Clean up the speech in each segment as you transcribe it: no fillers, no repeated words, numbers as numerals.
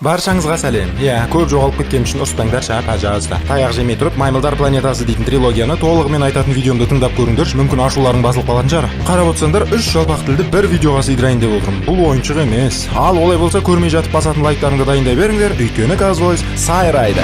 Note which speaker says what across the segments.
Speaker 1: Баршаңызға сәлем. Көп жоғалып кеткен үшін ұрыспаңдар, пожалуйста. Таяқ жемей тұрып, Маймылдар планетасы дейтін трилогияны толығымен айтатын видеомды тыңдап көріңдер, мүмкін ашуларың басылып қалатын шығар. Қарап отырсаңдар, 3 жалпақ тілді бір видеоға сыйдырайын деп отырмын. Бұл ойыншық емес. Ал олай болса, көрмей жатып басатын лайктарыңды дайындай беріңдер, өйткені Казвойс сайрайды.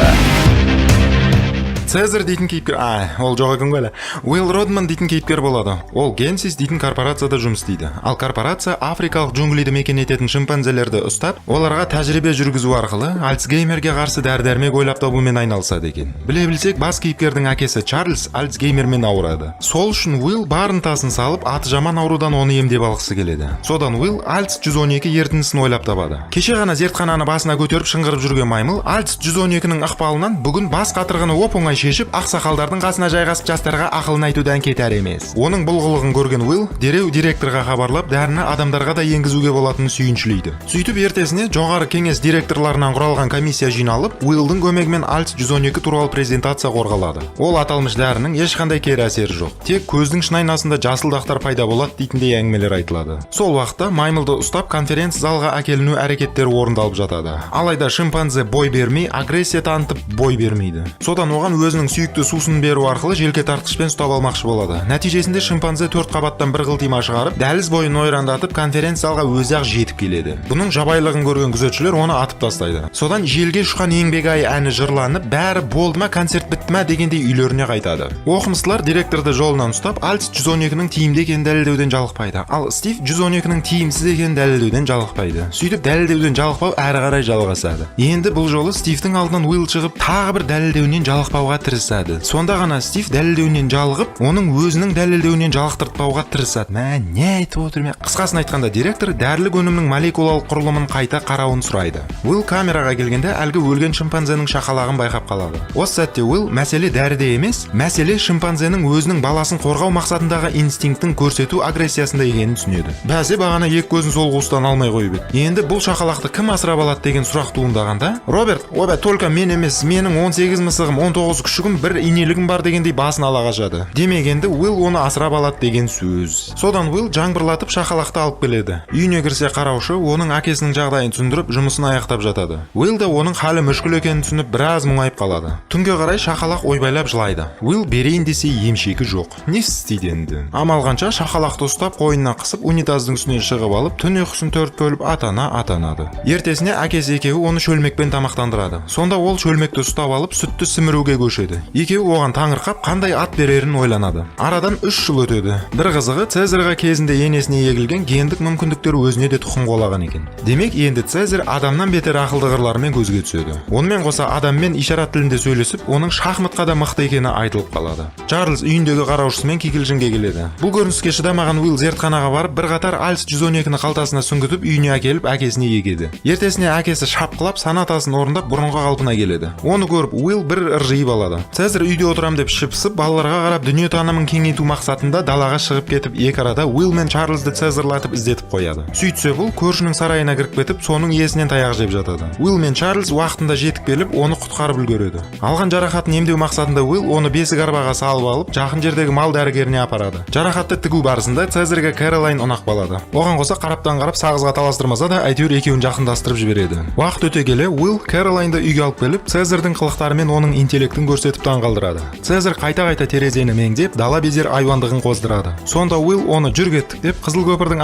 Speaker 1: Цезарь дейтін кейіпкер, ол жоқ екен ғой әлі. Уилл Родман дейтін кейіпкер болады. Ол Генсис дейтін корпорацияда жұмыс істейді. Ал корпорация африкалық джунглиді мекен ететін шимпанзелерді ұстап, оларға тәжірибе жүргізу арқылы Альцгеймерге қарсы дәрі-дәрмек ойлап табумен айналысады екен. Біле білсек, бас кейіпкердің әкесі Чарльз Альцгеймермен ауырады. Сол үшін Уилл бар ынтасын салып, аты жаман аурудан оны емдеп алғысы келеді. Содан Уилл Альц 112 ертіндісін ойлап табады. Кеше ғана зертхананы басына көтеріп шыңғырып жүрген маймыл Альц 112-нің ықпалынан бүгін бас қатырғаны оп-оңай шешіп, ақсақалдардың қасына жайғасып жастарға ақылын айтудан кетер емес. Оның бұл қылығын көрген Уилл дереу директорға хабарлап, дәріні адамдарға да енгізуге болатынын сүйіншілейді. Сөйтіп ертесіне жоғары кеңес директорларынан құралған комиссия жиналып, Уиллдың көмегімен Альц 112 туралы презентация қорғалады. Ол аталмыш дәрінің ешқандай кері әсері жоқ. Тек көздің шын айнасында жасылдақтар пайда болады дейтіндей әңгімелер айтылады. Сол уақытта маймылды ұстап конференц залға әкеліну әрекеттері орындалып жатады. Алайда шимпанзе бой бермей, агрессия танытып бой бермейді. Содан оған өзінің сүйікті сусын беру арқылы желке тартқышпен ұстап алмақшы болады. Нәтижесінде шимпанзе 4 қабаттан бір қылтима шығарып, дәліз бойын ойрандатып, конференц залға өзі-ақ жетіп келеді. Бұның жабайылығын көрген күзетшілер оны атып тастайды. Содан желге ұшқан еңбек айы әні жырланып, бәрі болды ма, концерт бітті ма дегендей үйлеріне қайтады. Оқымыстылар директорды жолынан ұстап, Альц 112-нің тиімді екенін дәлелдеуден жалықпайды. Ал Стив 112-нің тиімсіз екенін дәлелдеуден жалықпайды. Сөйтіп дәлелдеуден жалықпау әрі қарай жалғасады. Енді бұл жолы Стивтің алдынан Уилл шығып, тағы бір дәлелдеуінен жалықпауға тырысады. Сонда ғана Стив дәлелдеуінен жалығып, оның өзінің дәлелдеуінен жалықтыртпауға тырысады. Не айтып отырмын? Қысқасын айтқанда, директор дәрілік өнімнің молекулалық құрылымын қайта қарауын сұрайды. Уилл камераға келгенде әлгі өлген шимпанзенің шақалағын байқап қалады. Осы сәтте Уилл мәселе дәріде емес, мәселе шимпанзенің өзінің баласын қорғау мақсатындағы инстинктін көрсету агрессиясында екенін түсінеді. Бәсе бағана екі көзін сол қуыстан алмай қойып еді. Енді бұл шақалақты кім асырап алады деген сұрақ туындағанда, Роберт, только мен емес, менің 18 мысығым, 19 күшігім, бір инелігім бар дегендей басын ала қашады. Демегенде Уилл оны асырап алады деген сөз. Содан Уилл жаңбырлатып шақалақты алып келеді. Үйіне кірсе қараушы оның әкесінің жағдайын түсіндіріп жұмысын аяқтап жатады. Уилл да оның халі мүшкіл екенін түсініп біраз мұңайып қалады. Түнге қарай шақалақ ойбайлап жылайды. Уилл берейін десе емшегі жоқ. Не істейді енді? Амалғанша шақалақты ұстап қойнына қысып унитаздың үстінен шығып алып түн ұйқысын төрт бөліп атанады. Ертесіне әкесі екеуі оны шөлмекпен тамақтандырады. Сонда ол шөлмекті ұстап алып сүтті сіміруге көшеді. Екеуі оған таңырқап қандай ат берерін ойланады. Арадан 3 жыл өтеді. Бір қызығы Цезарьға кезінде енесіне егілген гендік мүмкіндіктер өзіне де тұқым қуалаған екен. Демек енді Цезарь адамнан бетер ақылды қырлармен көзге түседі. Онымен қоса адаммен ишарат тілінде сөйлесіп, оның шахматқа да мықты екені айтылып қалады. Чарльз үйіндегі қараушысымен кикілжіңге келеді. Бұл көрініске шыдамаған Уилл зертханаға барып, бір қатар Альц 112-ні қалтасына сүңгітіп үйіне әкеліп әкесіне егеді. Ертесіне әкесі шапқылап санатасын орындап бұрынғы қалпына келеді. Оны көріп Уилл бір ыржиып алады. Цезарь үйде отырам деп шыпсып, балаларға қарап дүние танымын кеңейту мақсатында далаға шығып кетіп, екі арада Уилл мен Чарльзды Цезарлатып іздетіп қояды. Сөйтсе бұл көршінің сарайына кіріп кетіп, соның иесінен таяқ жеп жатады. Уилл мен Чарльз уақытында жетіп келіп, оны құтқарып үлгереді. Алған жарақатын емдеу мақсатында Уилл оны бесік арбаға салып алып, жақын жердегі мал дәрігеріне апарады. Жарақатты тігу барысында Цезарьға Кэролайн ұнақ қалады. Оған қоса қараптан қарап сағызға таластырмаса да, әйтеуір екеуін жақындастырып жібереді. Уақыт өте келе Уилл Кэролайнды үйге алып келіп, Цезарьдің қылықтарымен оның интеллектін көрсетіп таңғалдырады. Цезарь қайта-қайта терезені меңдеп, дала безер айуандығын қоздырады. Сонда Уилл оны жүр кеттік деп Қызыл көпірдің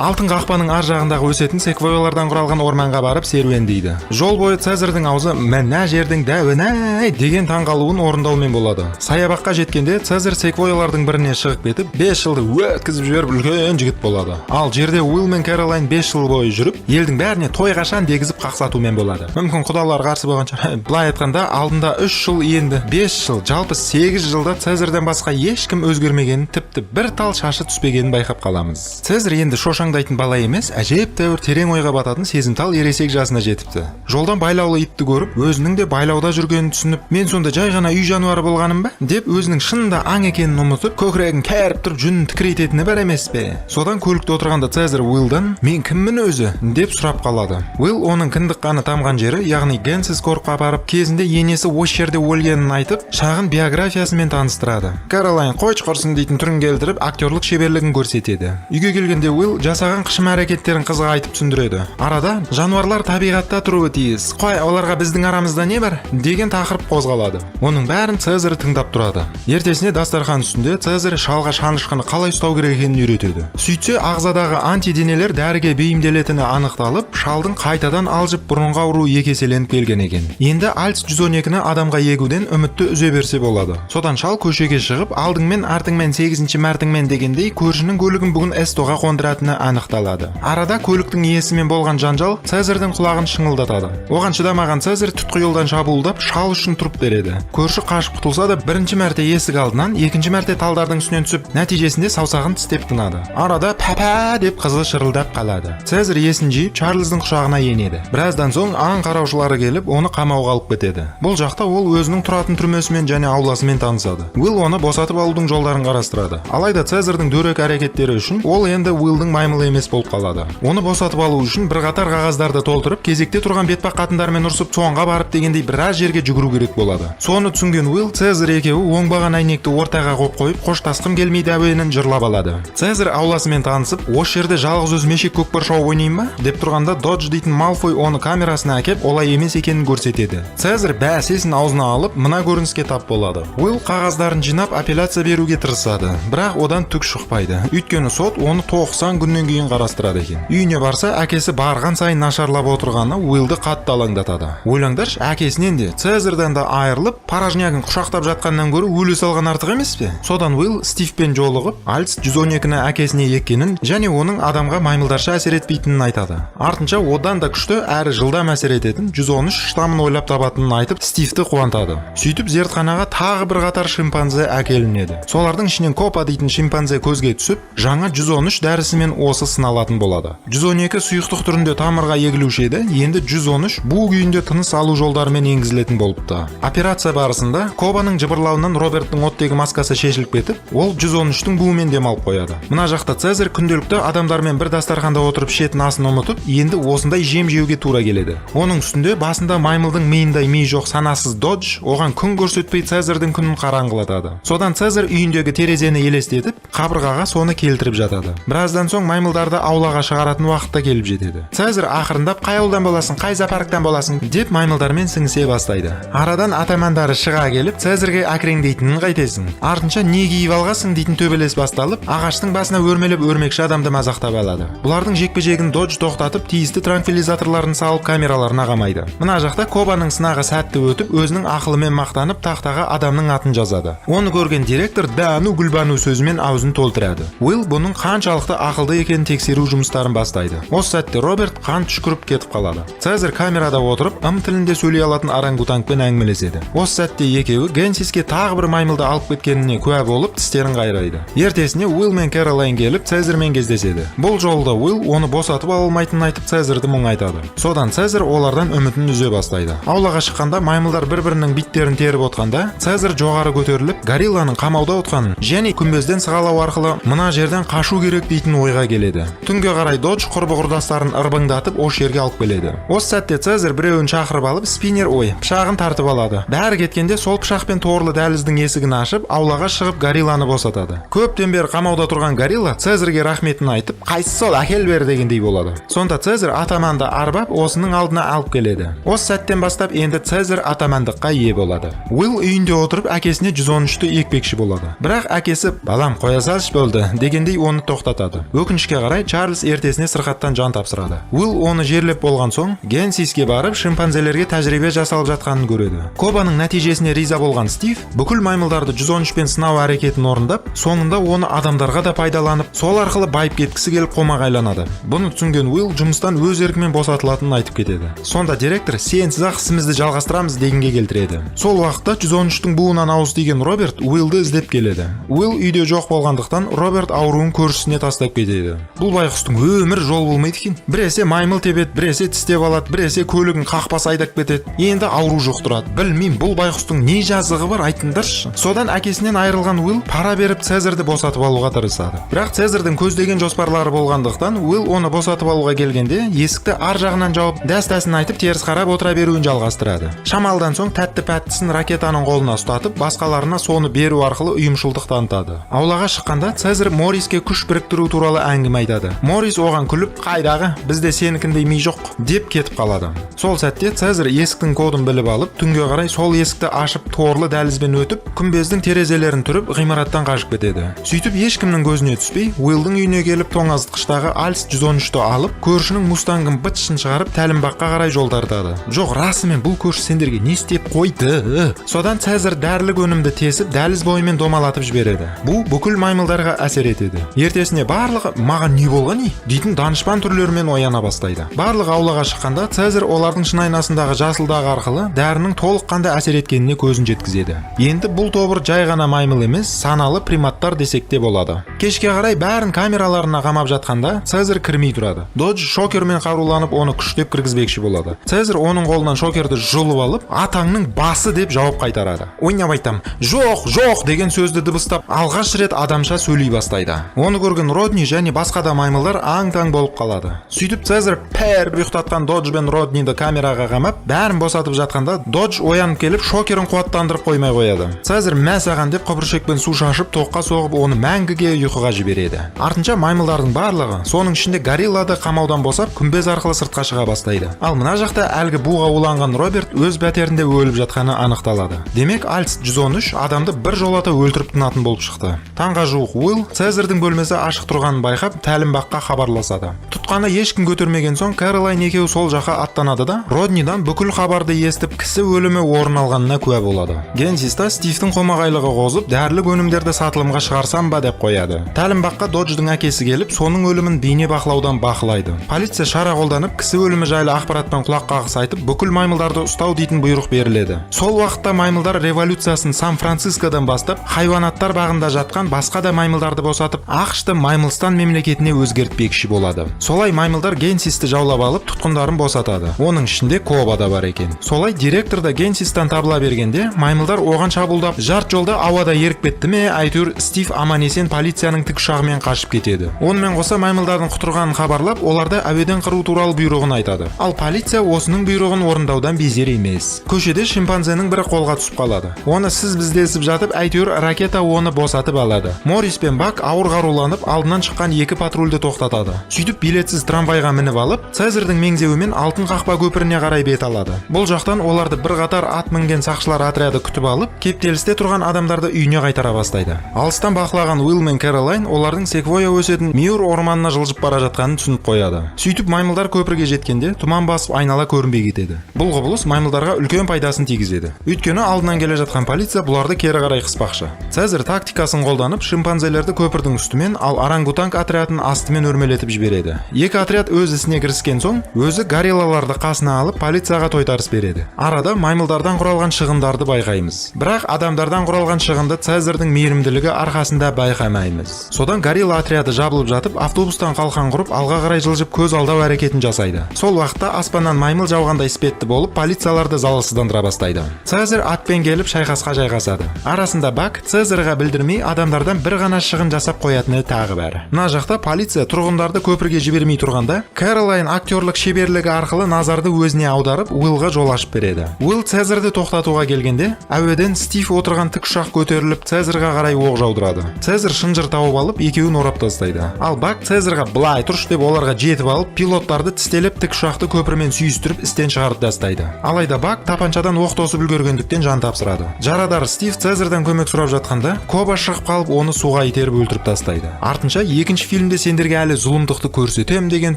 Speaker 1: алтын қақпаның ар жағындағы өсетін секвойялардан құралған орманға барып серуендейді. Жол бойы Цезарьдің аузы «Мына жердің дәуіне» деген таңғалуын орындаумен болады. Саябаққа жеткенде Цезарь секвойялардың біріне шығып кетіп, 5 жылды өткізіп жіберіп үлкен жігіт болады. Ал жерде Уилл мен Кэролайн 5 жыл бойы жүріп, елдің бәріне той қашан дегізіп қақсатумен болады. Мүмкін құдалар қарсы болғанша. Былай айтқанда, алдында 3 жыл, енді 5 жыл, жалпы 8 жылда Цезарьдан басқа ешкім өзгермегенін, тіпті бір тал шашы түспегенін байқап қаламыз. Цезарь енді шошаңдайтын бала емес, әжептәуір терең ойға бататын сезімтал ересек жасына жетіпті. Жолдан байлаулы итті көріп, өзінің де байлауда жүргенін түсініп, мен сонда жай ғана үй жануары болғаным ба? Деп өзінің шынында аң екенін ұмытып, көкірегін кәріп тұрып жүнін тікірейтетіні бар емес пе? Содан көлікте отырғанда Цезарь Уиллдан «Мен кіммін өзі?» деп сұрап қалады. Уилл оның кіндік қаны тамған жері, яғни Генсис корпқа апарып, кезінде енесі осы жерде өлгенін айтып, шағын биографиясымен таныстырады. Кэролайн қойч құрсын дейтін түрін келтіріп, актерлік шеберлігін көрсетеді. Үйге келгенде Уилл жасаған қышым әрекеттерін қызға айтып түсіндіреді. Арада жануарлар табиғатта тұруы тиіс. Қой, оларға біздің арамызда не бар? Деген тақырып қозғалады. Оның бәрін Цезарь тыңдап тұрады. Ертесіне дастархан үстінде Цезарь шалға шанышқыны қалай ұстау керек екенін үйретеді. Сөйтсе, ағзадағы антиденелер дәріге бейімделетіні анықталып, шалдың қайтадан алжып бұрынғы ауруы екі еселеніп келген екен. Енді Альц 112-ні адамға егуден үмітті үзе берсе болады. Содан шал көшеге шығып, алдыңмен артыңмен 8-ші мәртіңмен дегендей көршінің көлігін бүгін Эстоға қондыратыны анықталады. Арада көліктің иесімен болған жанжал Цезарьдің құлағын шыңылдатады. Оған шыдамаған Цезарь тұтқы жолдан шабуылдап, шал үшін тұрып береді. Көрші қашып құтылса да, бірінші мәрте есік алдынан, екінші мәрте талдардың үстінен түсіп, нәтижесінде саусағын тістеп тынады. Арада пәпә деп қызы шырылдап қалады. Цезарь есін жиып, Чарльздың құшағына енеді. Біраздан соң аң қараушылары келіп, оны қамауға алып кетеді. Бұл жақта ол өзінің тұратын түрмесімен және ауласымен танысады. Уилл оны босатып алудың жолдарын қарастырады. Алайда Цезарьдің дөрекі әрекеттері үшін ол енді Уиллдың маймылы емес болып қалады. Оны босатып алу үшін бірқатар қағаздарды толтырып, кезекте тұрған бетпақ қатындармен ұрсып, соңға барып дегендей біраз жерге жүгіру керек болады. Соны түсінген Уилл Цезарь екеуі оңбаған әйнекті ортаға қойып, қоштасқым келмейді әуенін жырлап алады. Цезарь ауласымен танысып, осы жерде жалғыз өз мешек көкпар шоу ойнайын ба деп тұрғанда Додж дейтін Малфой оны камерасына әкеп, олай емес екенін көрсетеді. Цезарь бәсесін аузына алып, мына көрініске тап болады. Уилл қағаздарын жинап апелляция беруге тырысады, бірақ одан түк шықпайды. Өйткені сот оны 90 күннен кейін қарастырады екен. Үйіне барса, әкесі барған сайын нашарлап отырғаны Уиллды қатты алаңдатады. Ойлаңдаршы, әкесінен де, Цезарьдан да айырылып, порожнягын құшақтап жатқаннан гөрі өле салған артық емес пе? Содан Уилл Стивпен жолығып, Альц 112-ні әкесіне еккенін және оның адамға маймылдарша әсер етпейтінін айтады. Артынша одан да күшті әрі жылдам әсер ететін 113 штамын ойлап табатынын айтып, Стивті қуантады. Сөйтіп зертханаға тағы бір қатар шимпанзе әкелінеді. Солардың ішінен Копа дейтін шимпанзе көзге түсіп, жаңа 113 дәрісімен осы сыналатын болады. 112 сұйықтық түрінде тамырға егілуші еді, енді 113 бу күйінде тыныс алу жолдарымен енгізілетін болыпты. Операция барысында Копаның жыбырлауынан Роберттің оттегі маскасы шешіліп кетіп, ол 113-тің буымен демалып қояды. Мына жақта Цезарь күнделікті адамдармен бір дастарханда отырып шетін асын ұмытып, енді осындай жем жеуге тура келеді. Оның үстінде басында маймылдың миындай ми жоқ санасыз Додж оған күн көрсетпей Цезарьдің күнін қараңғылатады. Содан Цезарь үйіндегі терезені елестетіп, қабырғаға соны келтіріп жатады. Біраздан соң маймылдарды аулаға шығаратын уақытта келіп жетеді. Цезарь ақырындап қай ауылдан боласың, қай зоопарктан боласың деп маймылдармен сіңісе бастайды. Арадан атамандары шыға келіп, Цезарьге әкіреңдейтінін қайтесің. Артынша не киіп алғасың дейтін төбелес басталып, ағаштың басына өрмелеп өрмекші адамды мазақтап алады. Бұлардың жекпе-жегін Додж тоқтатып, тиісті транквилизаторларын салып камераларына қамайды. Мына жақта Кобаның сынағы сәтті өтіп, өзінің ақылымен мақтанып, тақтаға адамның атын жазады. Оны көрген директор Дану Гүлбану сөзімен аузын толтырады. Уилл бұның қаншалықты ақылды екенін тексеру жұмыстарын бастайды. Осы сәтте Роберт қан түшкіріп кетіп қалады. Цезарь камерада отырып, тілінде сөйлей алатын орангутангпен әңгімелеседі. Осы сәтте екеуі Генсиске тағы бір маймылды алып кеткеніне куә болып, тістерін қайрайды. Ертесіне Уилл мен Кэролайн келіп, Цезарьмен кездеседі. Бұл жолда Уилл оны босатып алмайтынын айтып, Цезарьді мұңайтады. Содан Цезарь олардан үмітін үзе бастайды. Аулаға шыққанда маймылдар бір-бірінің биттерін теріп отқанда, Цезарь жоғары көтеріліп, горилланың қамауда отқанын және күмбезден сығалау арқылы мына жерден қашу керек дейтін ойға келеді. Түнге қарай Додж құрбы-құрдастарын ырбыңдатып осы жерге алып келеді. Осы сәтте Цезарь біреуін шақырып алып, спиннер пышағын тартып алады. Бәрі кеткенде сол пышақпен торлы дәліздің есігін ашып, аулаға шығып горилланы босатады. Көптен бері қамауда тұрған горилла Цезарьге рахметін айтып, қайсы сол әкел бер дегендей болады. Сонда Цезарь атаманды арбап осының алдына алып келеді. Осы сәттен бастап енді Цезарь атамандыққа ие болады. Уилл үйінде отырып әкесіне 113-ті екпекші болады. Бірақ әкесі балам қоя салшы болды дегендей оны тоқтатады. Өкінішке қарай Чарльз ертесіне сырқаттан жан тапсырады. Уилл оны жерлеп болған соң Генсиске барып шимпанзелерге тәжірибе жасалып жатқанын көреді. Кобаның нәтижесіне риза болған Стив бүкіл маймылдарды 113-пен сынау әрекетін орындап, соңында оны адамдарға да пайдаланып, сол арқылы байып кеткісі келіп қомағайланады. Бұны түсінген Уилл жұмыстан өз еркімен босатылатынын айтып кетеді. Сонда директор сенсіз ақ ісімізді жалғастырамыз дегенге келтіреді. Сол уақытта 113-тің буынан ауыз тиген Роберт Уиллды іздеп келеді. Уилл үйде жоқ болғандықтан Роберт ауруын көршісіне тастап кетеді. Бұл байқұстың өмір жол болмайды екен. Біресе маймыл тебеді, біресе тістеп алады, біресе көлігін қақпас айдап кетеді. Енді ауру жұқтырады. Білмеймін, бұл байқұстың не жазығы бар, айтыңдаршы. Содан әкесінен айырылған Уилл пара беріп Цезарьді босатып алуға тырысады. Бірақ Цезарьдің көздеген жоспарлары болғандықтан Уилл оны босатып алуға келгенде есікті ар жағынан жауып, дәстәсін айтып теріс қарап отыра беруін жалғастырады. амалдан соң тәтті пәттісін ракетаның қолына ұстатып, басқаларына соны беру арқылы ұйымшылдық танытады. Аулаға шыққанда Цезарь Морриске күш біріктіру туралы әңгіме айтады. Моррис оған күліп, "Қайдағы, бізде сенікіндей ми жоқ" деп кетіп қалады. Сол сәтте Цезарь есіктің кодын біліп алып, түнге қарай сол есікті ашып, торлы дәлізбен өтіп, күмбездің терезелерін түріп, ғимараттан қашып кетеді. Сөйтіп ешкімнің көзіне түспей, Уиллдың үйіне келіп, тоңазытқыштағы Альс 113-ті алып, көршінің мустангын бытшын шығарып, тәлімбаққа қарай жол тартады. Жоқ, расымен бұл көрші сендерге не істеп қойды? Содан Цезарь дәрілік өнімді тесіп, дәліз бойымен домалатып жібереді. Бұл бүкіл маймылдарға әсер етеді. Ертесіне барлығы "Маған не болған не?" дейтін данышпан түрлермен ояна бастайды. Барлығы аулаға шыққанда Цезарь олардың шын айнасындағы жасыл даг арқылы дәрінің толыққанды әсер еткеніне көзін жеткізеді. Енді бұл тобыр жай ғана маймыл емес, саналы приматтар десек те болады. Кешке қарай бәрін камераларына қамап жатқанда Цезарь кірмей тұрады. Додж шокермен қаруланып, оны күштеп кіргізбекші болады. Цезарь оның қолынан шокерді жұлып алып, "Атаңның басы" деп жауап қайтарады. Ойнап айтам, "Жоқ, жоқ" деген сөзді дыбыстап, алғаш рет адамша сөйлей бастайды. Оны көрген Родни және басқа да маймылдар аң-таң болып қалады. Сөйтіп Цезарь пәр ұйықтатқан Додж бен Родниді камераға қамап, бәрін босатып жатқанда Додж оянып келіп, шокерін қуаттандырып қоймай қояды. Цезарь "Мәсаған" деп құбыршекпен су шашып, тоққа соғып, оны мәңгіге ұйқыға жібереді. Артынша маймылдардың барлығы, соның ішінде горилла да қамаудан босап, күмбез арқылы сыртқа шыға бастайды. Ал мына жақта әлгі буға уланған Роберт өз пәтерінде өліп жатқаны анықталады. Демек, Альс 113 адамды бір жолата өлтіріп тынатын болып шықты. Таңға жуық Уилл Цезарьдің бөлмесі ашық тұрғанын байқап, тәлімбаққа хабарласады. Тұтқаны ешкім көтермеген соң, Кэролайн екеуі сол жаққа аттанады да, Роднидан бүкіл хабарды естіп, кісі өлімі орын алғанына куә болады. Генсиста Стивтің қомағайлығы қозып, дәрілік өнімдерді сатылымға шығарсам ба деп қояды. Тәлімбаққа Додждың әкесі келіп, соның өлімін бейне бақылаудан бақылайды. Полиция шара қолданып, кісі өлімі жайлы ақпаратпен құлақ қағыс айтып, бүкіл маймылдарды ұстау дейтін бұйрық беріледі. Сол уақытта маймылдар революциясын Сан-Францискодан бастап, хайуанаттар бағында жатқан басқа да маймылдарды босатып, ақшты Маймылстан мемлекетіне өзгертпекші болады. Солай маймылдар Генсисті жаулап алып, тұтқындарын босатады. Оның ішінде Коба да бар екен. Солай директор да Генсистан табыла бергенде, маймылдар оған шабуылдап, жарт жолда ауада еріп кетті ме, әйтеуір Стив аман-есен полицияның тікұшағымен қашып кетеді. Онымен қоса маймылдардың құтырғанын хабарлап, оларды әуеден қыру туралы бұйрығын айтады. Ал полиция осының бұйрығын орындаудан безер емес. Көшеде шимпанзенің бірі қолға түсіп қалады. Оны сіз біздесіп жатып, әйтеуір ракета оны босатып алады. Моррис пен Бак ауыр қаруланып, алдынан шыққан екі патрульді тоқтатады. Сөйтіп билетсіз трамвайға мініп алып, Цезарьдің меңзеуімен алтын қақпа көпіріне қарай бет алады. Бұл жақтан оларды бір қатар ат мінген сақшылар отряды күтіп алып, кептелісте тұрған адамдарды үйіне қайтара бастайды. Алыстан бақылаған Уилл мен Кэролайн олардың секвойя өсетін Мюр орманына жылжып бара жатқанын түсініп қояды. Сөйтіп маймылдар көпірге жеткенде тұман басып айнала көрінбей кетеді. Бұл құбылыс маймылдарға үлкен пайдасын тигізеді. Өйткені алдынан келе жатқан полиция бұларды кері қарай қыспақшы. Цезарь тактикасын қолданып, шимпанзелерді көпірдің үстімен, ал орангутанг отрядын астымен өрмелетіп жібереді. Екі отряд өз ісіне кіріскен соң, өзі гориллаларды қасына алып, полицияға тойтарыс береді. Арада маймылдардан құралған шығындарды байқаймыз. Бірақ адамдардан құралған шығынды Цезарьдің мейірімділігі арқасында байқамаймыз. Содан горилла отряды жабылып жатып, автобустан қалқан құрып, алға қарай жылжып көз алдау әрекетін жасайды. Сол уақытта аспаннан маймыл жауғандай іспетті болып, полицияларды залалсыздандыра бастайды. Цезарь атпен келіп шайқасқа жайғасады. Арасында Бак Цезарьға білдірмей адамдардан бір ғана шығын жасап қоятыны тағы бар. Мына жақта полиция тұрғындарды көпірге жібермей тұрғанда, Кэролайн актерлік шеберлігі арқылы назарды өзіне аударып, Уиллға жол ашып береді. Уилл Цезарьді тоқтатуға келгенде, әуеден Стив отырған тікұшақ көтеріліп Цезарьға қарай оқ жаудырады. Цезарь шынжыр тауып алып, екеуін орап тастайды. Ал Бак Цезарьға "Былай тұрш" деп оларға жетіп алып, пилоттарды тістелеп тікұшақты көпірмен сүйістіріп істен шығарып тастайды. Алайда Бак тапаншадан оқ тосып үлгергендіктен жан тапсырады. Жарадар Стив Цезарьдан көмек сұрап жатқанда, Коба шығып қалып, оны суға итеріп өлтіріп тастайды. Артынша екінші фильмде сендерге әлі зұлымдықты көрсетем деген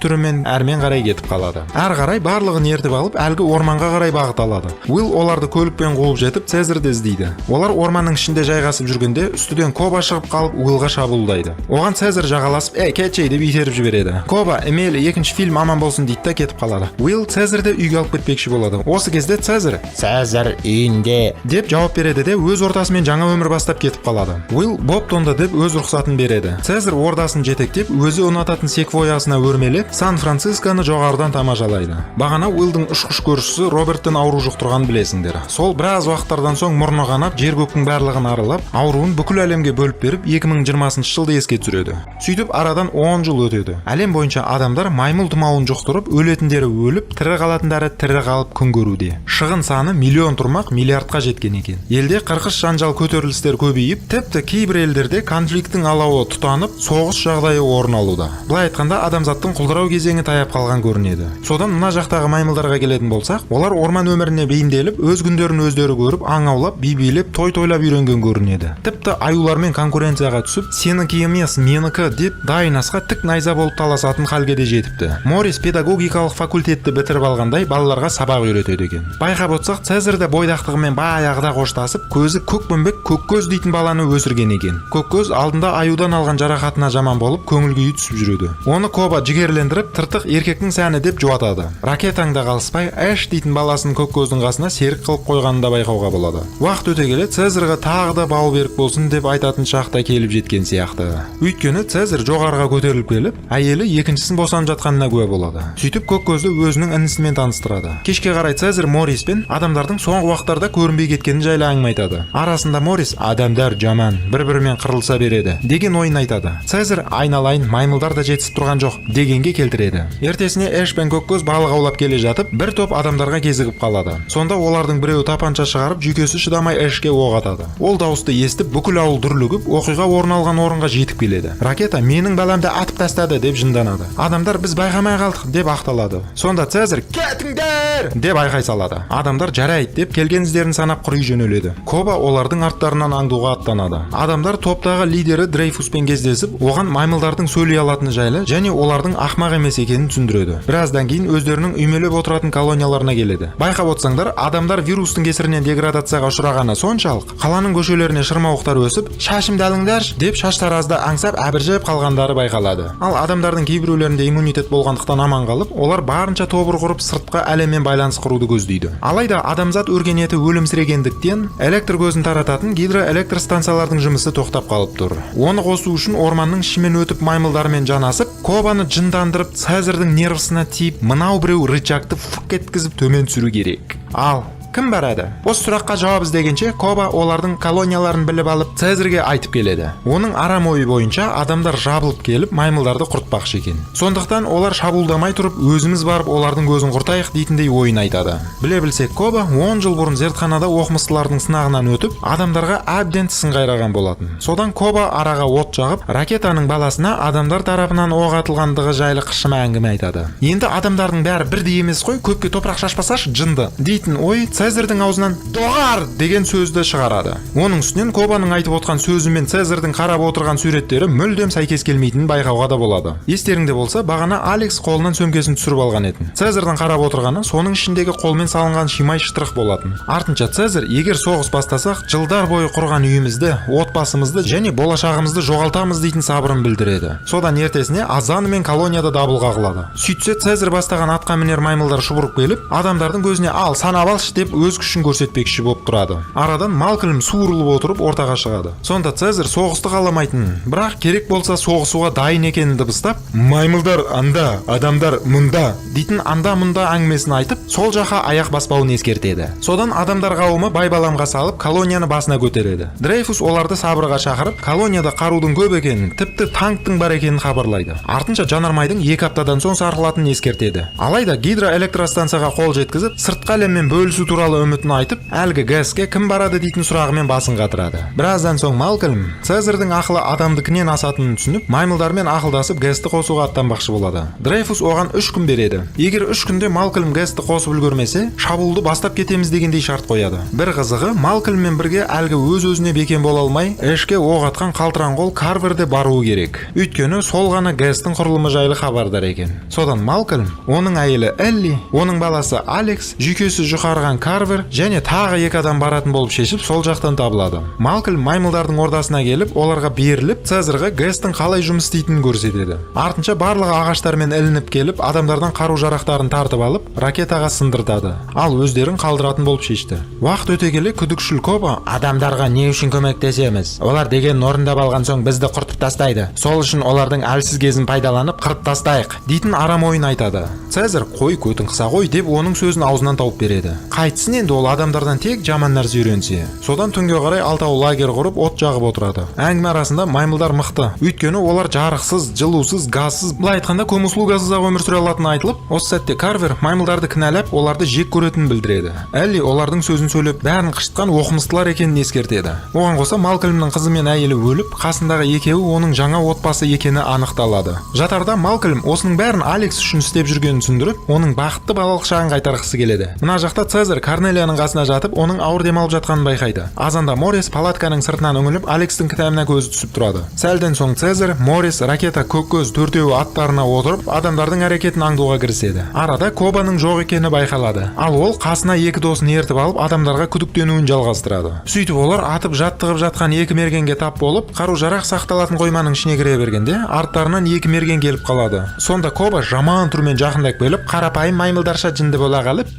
Speaker 1: түрімен әрмен қарай кетіп қалады. Әр қарай барлығын ертіп алып, әлгі орманға қарай бағыт алады. Уилл оларды көлікпен қуып жетіп, Цезарьді іздейді. Олар орманның ішінде жайғасып жүргенде, үстіден Коба шығып қалып, Уиллға шабуылдайды. Оған Цезарь жағаласып, кетшей деп итеріп жібереді. Коба, мейлі екінші фильм аман болсын дейді да кетіп қалады. Уилл Цезарьді үйге алып кетпекші болады. Осы кезде Цезарь үйінде деп жауап береді де өз ортасымен жаңа өмір бастап кетіп қалады. Уилл Боптонды деп өз рұқсатын береді. Цезарь ордасын жетектеп, өзі ұнататын секвойясына өрмелеп, Сан-Францисконы жоғарыдан тамашалайды. Бағана Уиллдың ұшқыш көршісі Роберттің ауру жұқтырғанын білесіңдер. Сол біраз уақыттардан соң мұрны қанап, жер көктің барлығын аралап, ауруын бүкіл әлемге бөліп беріп, 2020 жылды еске түсіреді. Сөйтіп арадан 10 жыл өтеді. Әлем бойынша адамдар маймыл тұмауын жұқтырып, өлетіндері өліп, тірі қалатындары тірі қалып күн көруде. шығын саны миллион тұрмақ миллиардқа жеткен екен. Елде қырқыш жанжал көтерілістер көбейіп, тіпті кейбір елдерде конфликттің алауы тұтанып, соғыс жағдайы орын алуда. Былай айтқанда адамзаттың құлдырау кезеңі таяп қалған көрінеді. Содан мына жақтағы маймылдарға келетін болсақ, олар орман өміріне бейімделіп, өз күндерін өздері көріп, аң аулап, би билеп, той тойлап үйренген көрінеді. Тіпті аюлармен конкуренцияға түсіп, сенікі емес, менікі деп дайын асқа тік найза болып таласатын халге де жетіпті. Морис педагогикалық факультетті бітіріп алғандай балаларға сабақ үйретеді екен. Байқап отсақ, Цезарь да бойдақтығымен баяғыда қоштасып, көзі көкпеңбек Көккөз дейтін баланы өсірген екен. Көккөз алдында аюдан алған жарақатына жаман болып, көңіл күйі түсіп жүреді. Оны Коба жігерлендіріп, тыртық еркектің сәні деп жуатады. Ракетаңда қалыспай, Эш дейтін баласын Көккөздің қасына серік қылып қойғанын да байқауға болады. Уақыт өте келе Цезарьға тағы да бау берік болсын деп айтатын шақта келіп жеткен сияқты. Өйткені Цезарь жоғарыға көтеріліп келіп, әйелі екіншісін босанып жатқанына куә болады. Сөйтіп Көккөзді өзінің інісімен таныстырады. Кешке қарай Цезарь Мориспен адамдардың соңғы уақыттарда көрінбей кеткені жайлы әңгіме айтады. Арасында Морис адамдар жаман, бір-бірімен қырылыса береді деген ойын айтады. Цезарь айналайын, маймылдар да жетісіп тұрған жоқ дегенге келтіреді. Ертесіне Эш пен Көккөз балық аулап келе жатып, бір топ адамдарға кезігіп қалады. Сонда олардың біреуі тапанша шығарып, жүйкесі шыдамай Эшке оқ атады. Ол дауысты естіп, бүкіл ауыл дүрлігіп, оқиға орын алған орынға жетіп келеді. Ракета менің баламды атып тастады деп жынданады. Адамдар біз байқамай қалдық деп ақталады. Сонда Цезарь кетіңдер деп айқай салады. Адамдар жарайды деп келген іздерін санап құри жөнеледі. Коба олардың арттарынан аңдуға аттанады. Адамдар топтағы лидері Дрейфуспен кездесіп, оған маймылдардың сөйлей алатыны жайлы және олардың ақмақ емес екенін түсіндіреді. Біраздан кейін өздерінің үймелеп отыратын колонияларына келеді. Байқап отсаңдар, адамдар вирустың кесірінен деградацияға ұшырағаны соншалық, қаланың көшелеріне шырмауықтар өсіп, шашымды алыңдаршы деп шаштаразды аңсап әбіржеп қалғандары байқалады. Ал адамдардың кейбіреулерінде иммунитет болғандықтан аман қалып, олар барынша тобыр құрып сыртқы әлеммен байланыс құруды көздейді. Алайда адамзат өркениеті өлімсірегендіктен электр көзін тарататын гидроэлектр станциялардың жұмысы тоқтап қалып тұр. Оны қосу үшін орманның ішімен өтіп маймылдармен жанасып, Кобаны жындандырып, Цезарьдің нервысына тиіп, мынау біреу рычагты фук еткізіп төмен түсіру керек. Ал кім барады? Осы сұраққа жауап іздегенше Коба олардың колонияларын біліп алып Цезарьге айтып келеді. Оның арам ойы бойынша адамдар жабылып келіп маймылдарды құртпақшы екен. Сондықтан олар шабуылдамай тұрып өзіміз барып олардың көзін құртайық дейтіндей ойын айтады. Біле білсек, Коба 10 жыл бұрын зертханада оқымыстылардың сынағынан өтіп, адамдарға әбден тісін қайраған болатын. Содан Коба араға от жағып, ракетаның баласына адамдар тарапынан оқ атылғандығы жайлы қышыма әңгіме айтады. Енді адамдардың бәрі бірдей емес қой, көпке топырақ шашпасаш жынды дейтін ой Цезарьдің аузынан доғар деген сөзді шығарады. Оның үстінен Кобаның айтып отқан сөзі мен Цезарьдің қарап отырған суреттері мүлдем сәйкес келмейтінін байқауға да болады. Естеріңде болса, бағана Алекс қолынан сөмкесін түсіріп алған етін. Цезарьдің қарап отырғаны соның ішіндегі қолмен салынған шимай штрих болатын. Артынша Цезарь, егер соғыс бастасақ, жылдар бойы құрған үйімізді, отбасымызды және болашағымызды жоғалтамыз дейтін сабырын білдіреді. Содан ертесіне Азан мен колонияда дабыл қағылады. Сөйтсе Цезарь бастаған атқа мінер маймылдар шұбырып келіп, адамдардың көзіне ал санап алшы деп өз күшін көрсетпекші болып тұрады. Арадан Малкольм суырылып отырып ортаға шығады. Сонда Цезарь соғысты қаламайтынын, бірақ керек болса соғысуға дайын екенін дыбыстап, маймылдар анда, адамдар мұнда дейтін анда-мұнда әңгімесін айтып, сол жаққа аяқ баспауын ескертеді. Содан адамдар қауымы байбаламға салып, колонияны басына көтереді. Дрейфус оларды сабырға шақырып, колонияда қарудың көп екенін, тіпті танктың бар екенін хабарлайды. Артынша жанармайдың 2 аптадан соң сарқылатынын ескертеді. Алайда гидроэлектростанцияға қол жеткізіп, сыртқы әлеммен бөлісу туралы үмітін айтып, әлгі газге кім барады дейтін сұрағымен басын қатырады. Біраздан соң Малкольм Цезарьдің ақылы адамдыкінен асатынын түсініп, маймылдармен ақылдасып газды қосуға аттанбақшы болады. Дрейфус оған 3 күн береді. Егер 3 күнде Малкольм газды қосып үлгермесе, шабуылды бастап кетеміз дегендей шарт қояды. Бір қызығы, Малкольммен бірге әлгі өз-өзіне бекем бола алмай, Эшке оқ атқан қалтыраңқол Карверде баруы керек. Өйткені сол ғана газдың құрылымы жайлы хабардар екен. Содан Малкольм, оның әйелі Элли, оның баласы Алекс, жүйкесі жұқарған Карвер және тағы 2 адам баратын болып шешіп, сол жақтан табылады. Малкольм маймылдардың ордасына келіп, оларға беріліп, Цезарьға газдың қалай жұмыс істейтінін көрсетеді. Артынша барлығы ағаштармен ілініп келіп, адамдардан қару-жарақтарын тартып алып, ракетаға сындыртады. Ал өздерін қалдыратын болып шешті. Уақыт өте келе күдікшіл Коба, адамдарға не үшін көмектесеміз? Олар деген орындап алған соң бізді құртып тастайды. Сол үшін олардың әлсіз кезін пайдаланып қырып тастайық дейтін арам ойын айтады. Цезарь, қой көтің қыса ғой деп оның сөзін аузынан тауып береді. Қайтсын кетсін енді ол адамдардан тек жаман нәрсе үйренсе. Содан түнге қарай алтау лагерь құрып от жағып отырады. Әңгіме арасында маймылдар мықты. Өйткені олар жарықсыз, жылусыз, газсыз, былай айтқанда көмірсулу газсыз өмір сүре алатыны айтылып, осы сәтте Карвер маймылдарды кінәлап, оларды жек көретінін білдіреді. Әлли олардың сөзін сөйлеп, бәрін қышытқан оқымыстылар екенін ескертеді. Оған қоса Малкольмнің қызы мен әйелі өліп, қасындағы екеуі оның жаңа отбасы екені анықталады. Жатарда Малкольм осының бәрін Алекс үшін істеп жүргенін түсіндіріп, оның бақытты балалық шағын қайтарғысы келеді. Мына жақта Цезарь Корнелияның қасына жатып, оның ауыр демалып жатқанын байқайды. Азанда Моррис палатканың сыртынан үңіліп, Алекстің кітабына көзі түсіп тұрады. Сәлден соң Цезарь, Моррис, Ракета, Көккөз төртеуі аттарына отырып, адамдардың әрекетін аңдуға кіріседі. Арада Кобаның жоқ екені байқалады. Ал ол қасына екі досын ертіп алып, адамдарға күдіктенуін жалғастырады. Сөйтіп олар атып жаттығып жатқан екі мергенге тап болып, қару-жарақ сақталатын қойманың ішіне кіре бергенде, арттарынан екі мерген келіп қалады. Сонда Коба жаман түрмен жақындап келіп, қарапайым маймылдарша жынды бола қалып,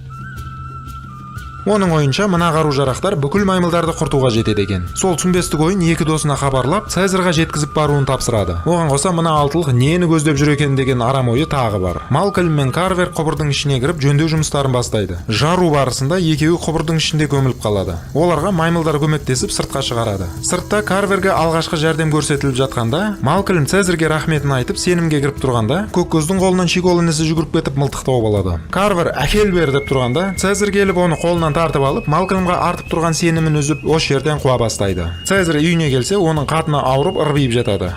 Speaker 1: оның ойынша мына қару-жарақтар бүкіл маймылдарды құртуға жетеді екен. Сол түсінбестік ойын екі досына хабарлап, Цезарға жеткізіп баруын тапсырады. Оған қоса мына алтылық нені көздеп жүр екен деген арам ойы тағы бар. Малкольм мен Карвер құбырдың ішіне кіріп жөндеу жұмыстарын бастайды. Жару барысында екеуі құбырдың ішінде көміліп қалады. Оларға маймылдар көмектесіп сыртқа шығарады. Сыртта Карверге алғашқы жәрдем көрсетіліп жатқанда, Малкольм Цезарьге рахметін айтып сенімге кіріп тұрғанда, Көккөздің қолынан шигол інісі жүгіріп кетіп мылтық тауып алады. Карвер әкел бер деп тұрғанда, Цезарь келіп оны қолынан тартып алып, Малкольмға артып тұрған сенімін үзіп, осы жерден қуа бастайды. Цезарь үйіне келсе, оның қатыны ауырып ырбиып жатады.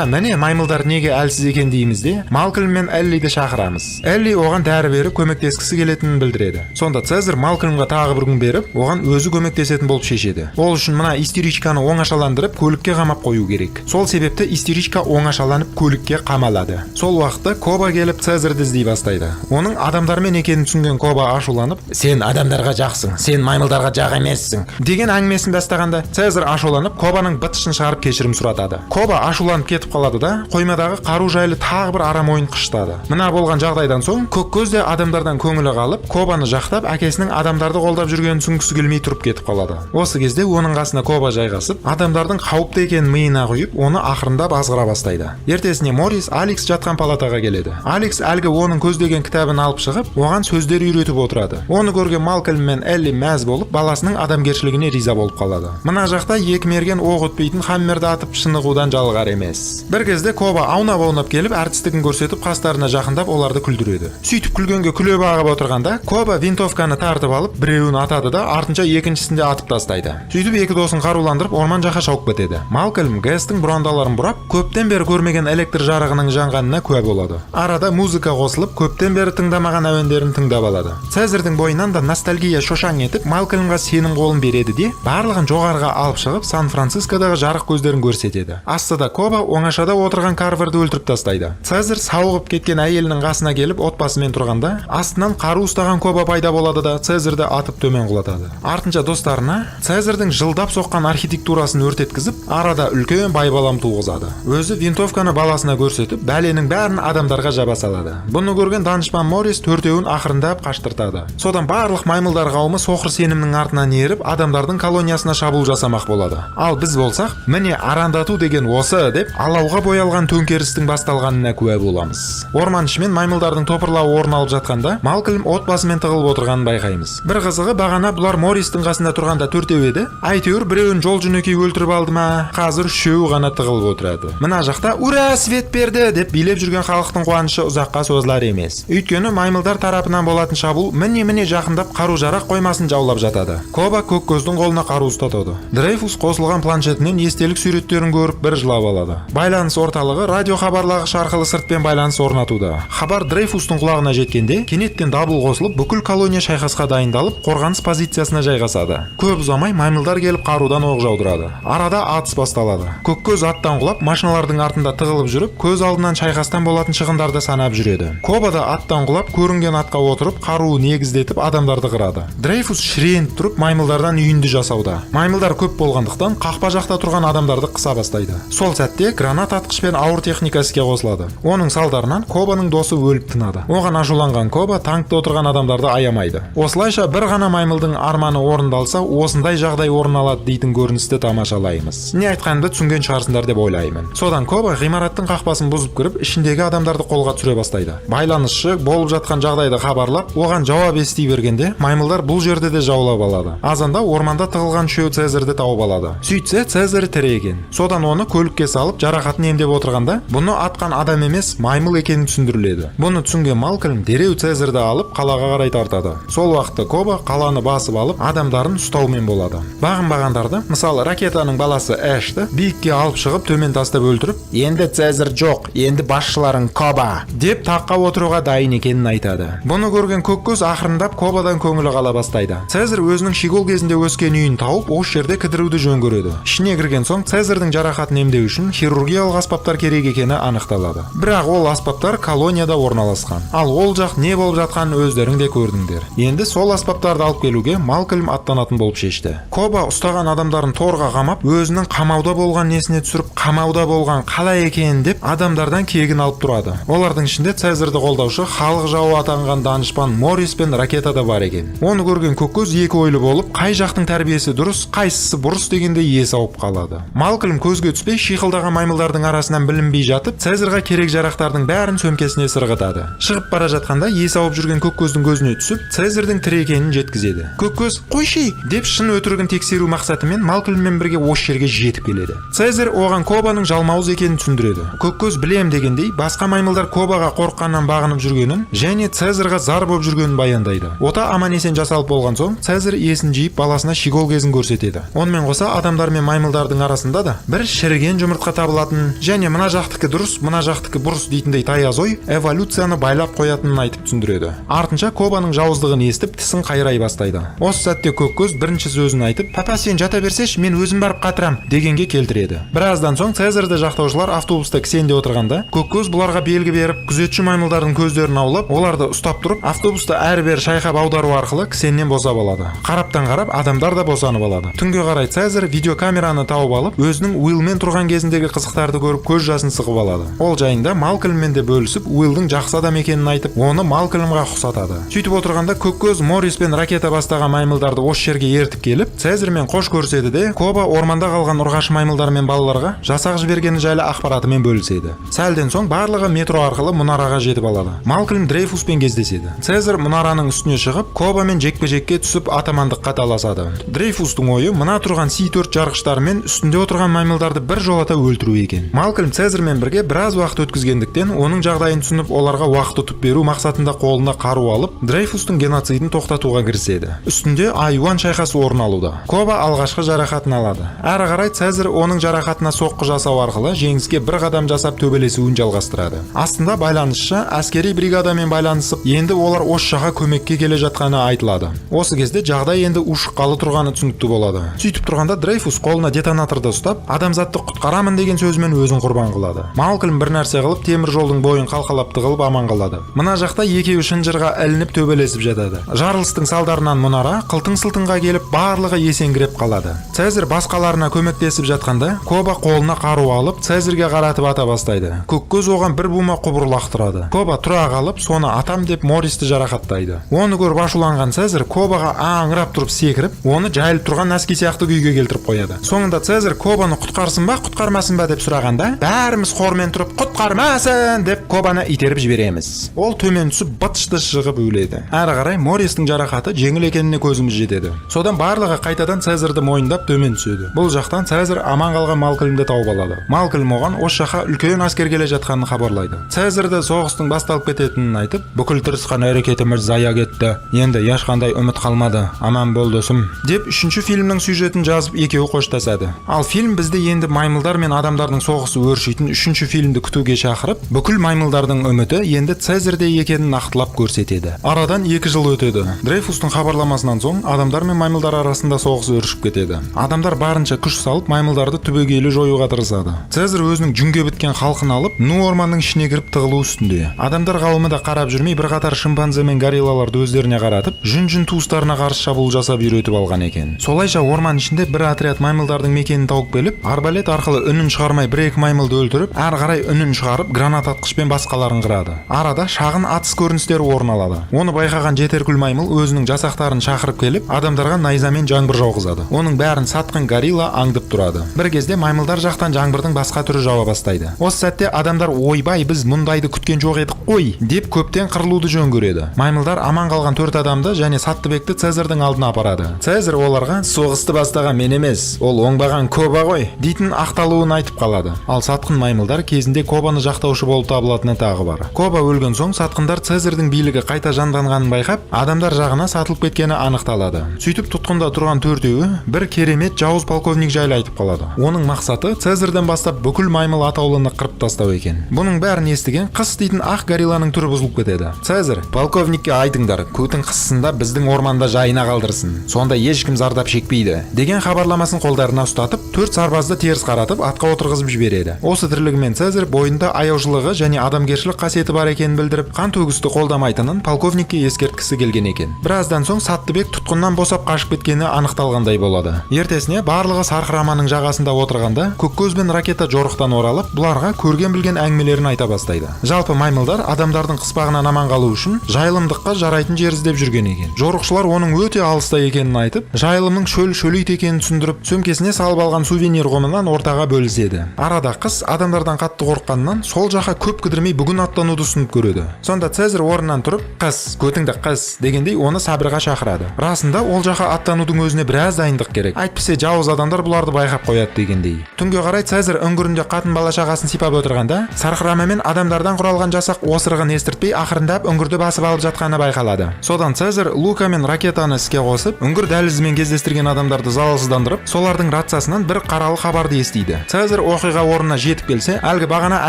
Speaker 1: Міне маймылдар неге әлсіз екен дейміз де, Малкольм мен Эллиді шақырамыз. Элли оған дәрі беріп көмектескісі келетінін білдіреді. Сонда Цезарь Малкольмға тағы бір күн беріп, оған өзі көмектесетін болып шешеді. Ол үшін мына истеричканы оңашаландырып, көлікке қамап қою керек. Сол себепті истеричка оңашаланып көлікке қамалады. Сол уақытта Коба келіп Цезарьді іздей бастайды. Оның адамдармен екенін түсінген Коба ашуланып, сен адамдарға жақсың, сен маймылдарға жақ емессің деген әңгімесін бастағанда, Цезарь ашуланып Кобаның бытышын шығарып кешірім сұратады. Коба ашуланып кетіп қалады да, қоймадағы қару жайлы тағы бір арам ойын қышытады. Мына болған жағдайдан соң Көккөз де адамдардан көңілі қалып, Кобаны жақтап, әкесінің адамдарды қолдап жүргенін түсінгісі келмей тұрып кетіп қалады. Осы кезде оның қасына Коба жайғасып, адамдардың қауіпті екенін миына құйып, оны ақырындап азғыра бастайды. Ертесіне Моррис Алекс жатқан палатаға келеді. Алекс әлгі оның көздеген кітабын алып шығып, оған сөздер үйретіп отырады. Оны көрген Малкольм мен Элли мәз болып, баласының адамгершілігіне риза болып қалады. Мына жақта екі мерген оқ өтпейтін хаммерді атып шынығудан жалығар емес. Бір кезде Коба аунап-аунап келіп, әртістігін көрсетіп, қастарына жақындап оларды күлдіреді. Сөйтіп күлгенге күле бағып отырғанда, Коба винтовканы тартып алып, біреуін атады да, артынша екіншісінде атып тастайды. Сөйтіп екі досын қаруландырып, орман жаққа шауып кетеді. Малкольм гэстің бұрандаларын бұрап, көптен бері көрмеген электр жарығының жанғанына куә болады. Арада музыка қосылып, көптен бері тыңдамаған әуендерін тыңдап алады. Цезарьдің бойынан да ностальгия шошаң етіп, Малкольмға сенім қолын береді де, барлығын жоғарыға алып шығып, Сан-Францискодағы жарық көздерін көрсетеді. Астыда Коба оңашада отырған Карверді өлтіріп тастайды. Цезарь сауығып кеткен әйелінің қасына келіп отбасымен тұрғанда, астынан қару ұстаған Коба пайда болады да, Цезарьді атып төмен құлатады. Артынша достарына Цезарьдің жылдап соққан архитектурасын өртеткізіп, арада үлкен байбалам туғызады. Өзі винтовканы баласына көрсетіп, бәленің бәрін адамдарға жаба салады. Бұны көрген данышпан Моррис төртеуін ақырындап қаштыртады. Содан барлық маймылдар қауымы соқыр сенімнің артынан еріп, адамдардың колониясына шабуыл жасамақ болады. Ал біз болсақ, міне арандату деген осы деп, алауға боялған төңкерістің басталғанына куә боламыз. Орман ішімен маймылдардың топырлауы орын алып жатқанда, Малкольм отбасымен тығылып отырғанын байқаймыз. Бір қызығы, бағана бұлар Морристің қасында тұрғанда төртеу еді. Әйтеуір біреуін жол жөнекей өлтіріп алды ма, қазір үшеуі ғана тығылып отырады. Мына жақта «Ура, свет берді!» деп билеп жүрген халықтың қуанышы ұзаққа созылар емес. Өйткені маймылдар тарапынан болатын шабуыл міне жақындап қару-жарақ қоймасын жаулап жатады. Коба Көккөздің қолына қару ұстатады. Дрейфус қосылған планшетінен естелік суреттерін көріп бір жылап алады. Байланыс орталығы радио хабарлағыш арқылы сыртпен байланыс орнатуда. Хабар Дрейфустың құлағына жеткенде, кенеттен дабыл қосылып, бүкіл колония шайқасқа дайындалып, қорғаныс позициясына жайғасады. Көп ұзамай маймылдар келіп қарудан оқ жаудырады. Арада атыс басталады. Көккөз аттан құлап, машиналардың артында тығылып жүріп, көз алдынан шайқастан болатын шығындарды санап жүреді. Коба да аттан құлап, көрінген атқа отырып, қаруы негіздетіп адамдарды қырады. Дрейфус шіреніп тұрып маймылдардан үйінді жасауда. Маймылдар көп болғандықтан қақпа жақта тұрған адамдарды қыса бастайды. Сол сәтте гранат атқыш пен ауыр техника іске қосылады. Оның салдарынан Кобаның досы өліп тынады. Оған ашуланған Коба танкта отырған адамдарды аямайды. Осылайша бір ғана маймылдың арманы орындалса, осындай жағдай орын алады дейтін көріністі тамашалаймыз. Не айтқанымды түсінген шығарсыңдар деп ойлаймын. Содан Коба ғимараттың қақпасын бұзып кіріп, ішіндегі адамдарды қолға түсіре бастайды. Байланысшы болып жатқан жағдайды хабарлап, оған жауап ести бергенде, маймылдар бұл бұл жерде де жаулап алады. Азанда орманда тығылған үшеу Цезарьді тауып алады. Сөйтсе Цезарь тірі екен. Содан оны көлікке салып жарақатын емдеп отырғанда, бұны атқан адам емес, маймыл екенін түсіндіріледі. Бұны түсінген Малкольм дереу Цезарьді алып қалаға қарай тартады. Сол уақытта Коба қаланы басып алып, адамдарын ұстаумен болады. Бағынбағандарды, мысалы ракетаның баласы Эшті биікке алып шығып төмен тастап өлтіріп, енді Цезарь жоқ, енді басшыларың Коба деп таққа отыруға дайын екенін айтады. Бұны көрген Көккөз ақырындап Кобадан көңілі қала бастайды. Цезарь өзінің шигол кезінде өскен үйін тауып, осы жерде кідіруді жөн көреді. Ішіне кірген соң Цезарьдің жарақатын емдеу үшін хирургиялық аспаптар керек екені анықталады. Бірақ ол аспаптар колонияда орналасқан. Ал ол жақ не болып жатқанын өздерің де көрдіңдер. Енді сол аспаптарды алып келуге Малкольм аттанатын болып шешті. Коба ұстаған адамдарын торға қамап, өзінің қамауда болған несіне түсіріп, қамауда болған қалай екенін деп адамдардан кегін алып тұрады. Олардың ішінде Цезарьді қолдаушы халық жауы атанған данышпан Морис пен Ракета да бар екен. Оны көрген Көккөз екі ойлы болып, қай жақтың тәрбиесі дұрыс, қайсысы бұрыс дегенде есі ауып қалады. Малкольм көзге түспей шиқылдаған маймылдардың арасынан білінбей жатып, Цезарьға керек жарақтардың бәрін сөмкесіне сырғытады. Шығып бара жатқанда есі ауып жүрген Көккөздің көзіне түсіп, Цезарьдің тірі екенін жеткізеді. Көккөз «Қойшы!» деп шын өтірігін тексеру мақсатымен Малкольммен бірге осы жерге жетіп келеді. Цезарь оған Кобаның жалмауыз екенін түсіндіреді. Көккөз білем дегендей, басқа маймылдар Кобаға қорыққаннан бағынып жүргенін және Цезарьға зар болып жүргенін баяндайды. Ота аман-есен жасалып болған соң, Цезарь есін жиып баласына шигол кезін көрсетеді. Онымен қоса адамдар мен маймылдардың арасында да бір шіріген жұмыртқа табылатын және мына жақтікі дұрыс, мына жақтікі бұрыс дейтіндей таяз ой эволюцияны байлап қоятынын айтып түсіндіреді. Артынша Кобаның жауыздығын естіп тісін қайрай бастайды. Осы сәтте Көккөз бірінші сөзін айтып, «Папа, сен жата берсеш, мен өзім барып қатырам» дегенге келтіреді. Біраздан соң Цезарьді жақтаушылар автобуста кісенде отырғанда, Көккөз бұларға белгі беріп, күзетші маймылдардың көздерін аулап, оларды ұстап тұрып, автобуста әрі-бері шайқап аудару арқылы кісеннен босап алады. Қараптан қарап, адамдар да босанып алады. Түнге қарай Цезарь видеокамераны тауып алып, өзінің Уиллмен тұрған кезіндегі қызықтарды көріп, көз жасын сығып алады. Ол жайында Малкольммен де бөлісіп, Уиллдің жақсы адам екенін айтып, оны Малкольмға ұқсатады. Сөйтіп отырғанда Көккөз Морис пен Ракета бастаған маймылдарды осы жерге ертіп келіп, Цезарьмен қош көрседі де, Коба орманда қалған ұрғашы маймылдар мен балаларға жасақ жібергені жайлы ақпаратымен бөліседі. Сәлден соң барлығы метро арқылы мұнараға жетіп алады. Малкольм Дрейфуспен кездеседі. Цезарь мұнараның үстіне шығып, Кобамен жекпе-жекке түсіп атамандыққа таласады. Дрейфустың ойы мына тұрған C4 жарғыштарымен үстінде отырған маймылдарды бір жолата өлтіру екен. Малкольм Цезарьмен бірге біраз уақыт өткізгендіктен, оның жағдайын түсініп, оларға уақыт ұтып беру мақсатында қолына қару алып, Дрейфустың геноцидін тоқтатуға кіріседі. Үстінде айуан шайқасы орын алуда. Коба алғашқы жарақатын алады. Әрі қарай Цезарь оның жарақатына соққы жасау арқылы жеңіске бір қадам жасап төбелесуін жалғастырады. Астында байланысшы әскери бригадамен байланысып, енді олар осы жаққа көмекке келе жатқаны айтылады. Осы кезде жағдай енді ушыққалы тұрғаны түсінікті болады. Сөйтіп тұрғанда Дрейфус қолына детонаторды ұстап, адамзатты құтқарамын деген сөзімен өзін құрбан қылады. Малкольм бір нәрсе қылып, темір жолдың бойын қалқалап тығылып аман қалады. Мына жақта екеуі шынжырға ілініп төбелесіп жатады. Жарылыстың салдарынан мұнара қылтың-сылтыңға келіп, барлығы есеңгіреп қалады. Цезарь басқаларына көмектесіп жатқанда, Коба қолына қару алып, Цезарьге қаратып ата бастайды. Көккөз оған бір бума құбыр лақтырады. Коба тұра қалып, соны атам деп Мористі жарақаттайды. Оны көріп ашуланған Цезарь Кобаға аңырап тұрып секіріп, оны жайылып тұрған нәски сияқты күйге келтіріп қояды. Соңында Цезарь Кобаны құтқарсын ба, құтқармасын ба деп сұрағанда, бәріміз хормен тұрып құтқармасын деп Кобаны итеріп жібереміз. Ол төмен түсіп бытышты шығып өледі. Әрі қарай Мористің жарақаты жеңіл екеніне көзіміз жетеді. Содан барлығы қайтадан Цезарьді мойындап төмен түседі. Бұл жақтан Цезарь аман қалған Малкольмді тауып алады. Малкольм оған осы жаққа үлкен әскер келе жатқанын хабарлайды. Цезарьді соғыстың басталып кететінін айтып, бүкіл тырысқан әрекетіміз зая кетті. Енді ешқандай үміт қалмады. Аман бол досым деп үшінші фильмнің сюжетін жазып екеуі қоштасады. Ал фильм бізді енді маймылдар мен адамдардың соғысы өршитін үшінші фильмді күтуге шақырып, бүкіл маймылдардың үміті енді Цезарьде екенін нақтылап көрсетеді. Арадан 2 жыл өтеді. Дрейфустың хабарламасынан соң адамдар мен маймылдар арасында соғыс өршіп кетеді. Адамдар барынша күш салып маймылдарды түбегейлі жоюға тырысады. Цезарь өзінің жүнге біткен халқын алып, Ну орманның ішіне кіріп тығылу үстінде. Адамдар қауымы да қарап жүрмей бірқатар шимпанзе мен гориллаларды өздеріне қаратып, жүн туыстарына қарсы шабуыл жасап үйретіп алған екен. Солайша орман ішінде бір отряд маймылдардың мекенін тауып келіп, арбалет арқылы үнін шығармай бір-екі маймылды өлтіріп, әрі қарай үнін шығарып, гранат атқышпен басқаларын қырады. Арада шағын атыс көріністері орын алады. Оны байқаған жетеркүл маймыл өзінің жасақтарын шақырып келіп, адамдарға найзамен жаңбыр жауғызады. Оның бәрін сатқын горилла аңдып тұрады. Бір кезде маймылдар жақтан жаңбырдың басқа түрі жауа бастайды. Осы сәтте адамдар ойбай, біз мұндайды күткен жоқ едік қой деп көптен қырылуды жөн көреді. Маймылдар аман қалған 4 адамды және Саттыбекті Цезарьдың алдына апарады. Цезарь оларға соғысты бастаған мен емес, ол оңбаған Коба ғой дейтін ақталуын айтып қалады. Ал сатқын маймылдар кезінде Кобаны жақтаушы болып табылатыны тағы бар. Коба өлген соң сатқындар Цезарьдың билігі қайта жанданғанын байқап, адамдар жағына сатылып кеткені анықталады. Сөйтіп тұтқында тұрған төртеуі бір керемет жауыз полковник жайлы айтып қалады. Оның мақсаты Цезарьдан бастап бүкіл маймыл атаулыны қырып тастау екен. Бұның бәрін естіген қыс дейтін ақ горилланың түрі бұзылып кетеді. Цезарь, полковникке айтыңдар, көтің қысында біздің орманда жайына қалдырсын. Сонда ешкім зардап шекпейді деген хабарламасын қолдарына ұстатып, 4 сарбазды теріс қаратып атқа отырғызып жібереді. Осы тірлігімен Цезарь бойында аяушылығы және адамгершілік қасиеті бар екенін білдіріп, қан төгісті қолдамайтынын полковникке ескерткісі келген екен. Біраздан соң Саттыбек тұтқыннан босап қашып кеткені анықталғандай болады. Ертесіне барлығы Сарқыраманың жағасында отырғанда, Көккөз бен Ракета жорықтан оралып, бұларға көрген білген әңгімелерін айта бастайды. Жалпы маймылдар адамдардың қыспағынан аман қалу үшін жайылымдыққа жарайтын жер іздеп жүрген екен. Жорықшылар оның өте алыста екенін айтып, жайылымның шөлейт екенін түсіндіріп, сөмкесіне салып алған сувенир қомынан ортаға бөліседі. Арада қыз адамдардан қатты қорыққаннан сол жаққа көп кідірмей бүгін аттануды ұсынып көреді. Сонда Цезарь орнынан тұрып, "Қыз, көтіңді қыз" дегендей оны сабырға шақырады. Расында ол жаққа аттанудың өзіне біраз дайындық керек. Әйтпесе жауыз адамдар бұларды байқап қояды дегендей. Түнге қарай Цезарь үңгірінде қатын бала шағасын сипап отырғанда, Сарқырама мен адамдардан құралған жасақ осырығын естіртпей ақырындап үңгірді басып алып жатқаны байқалады. Содан Цезарь Лука мен Ракетаны іске қосып, үңгір дәлізімен кездестірген адамдарды залалсыздандырып, солардың рациясынан бір қаралы хабарды естиді. Цезарь оқиға орнына жетіп келсе, әлгі бағана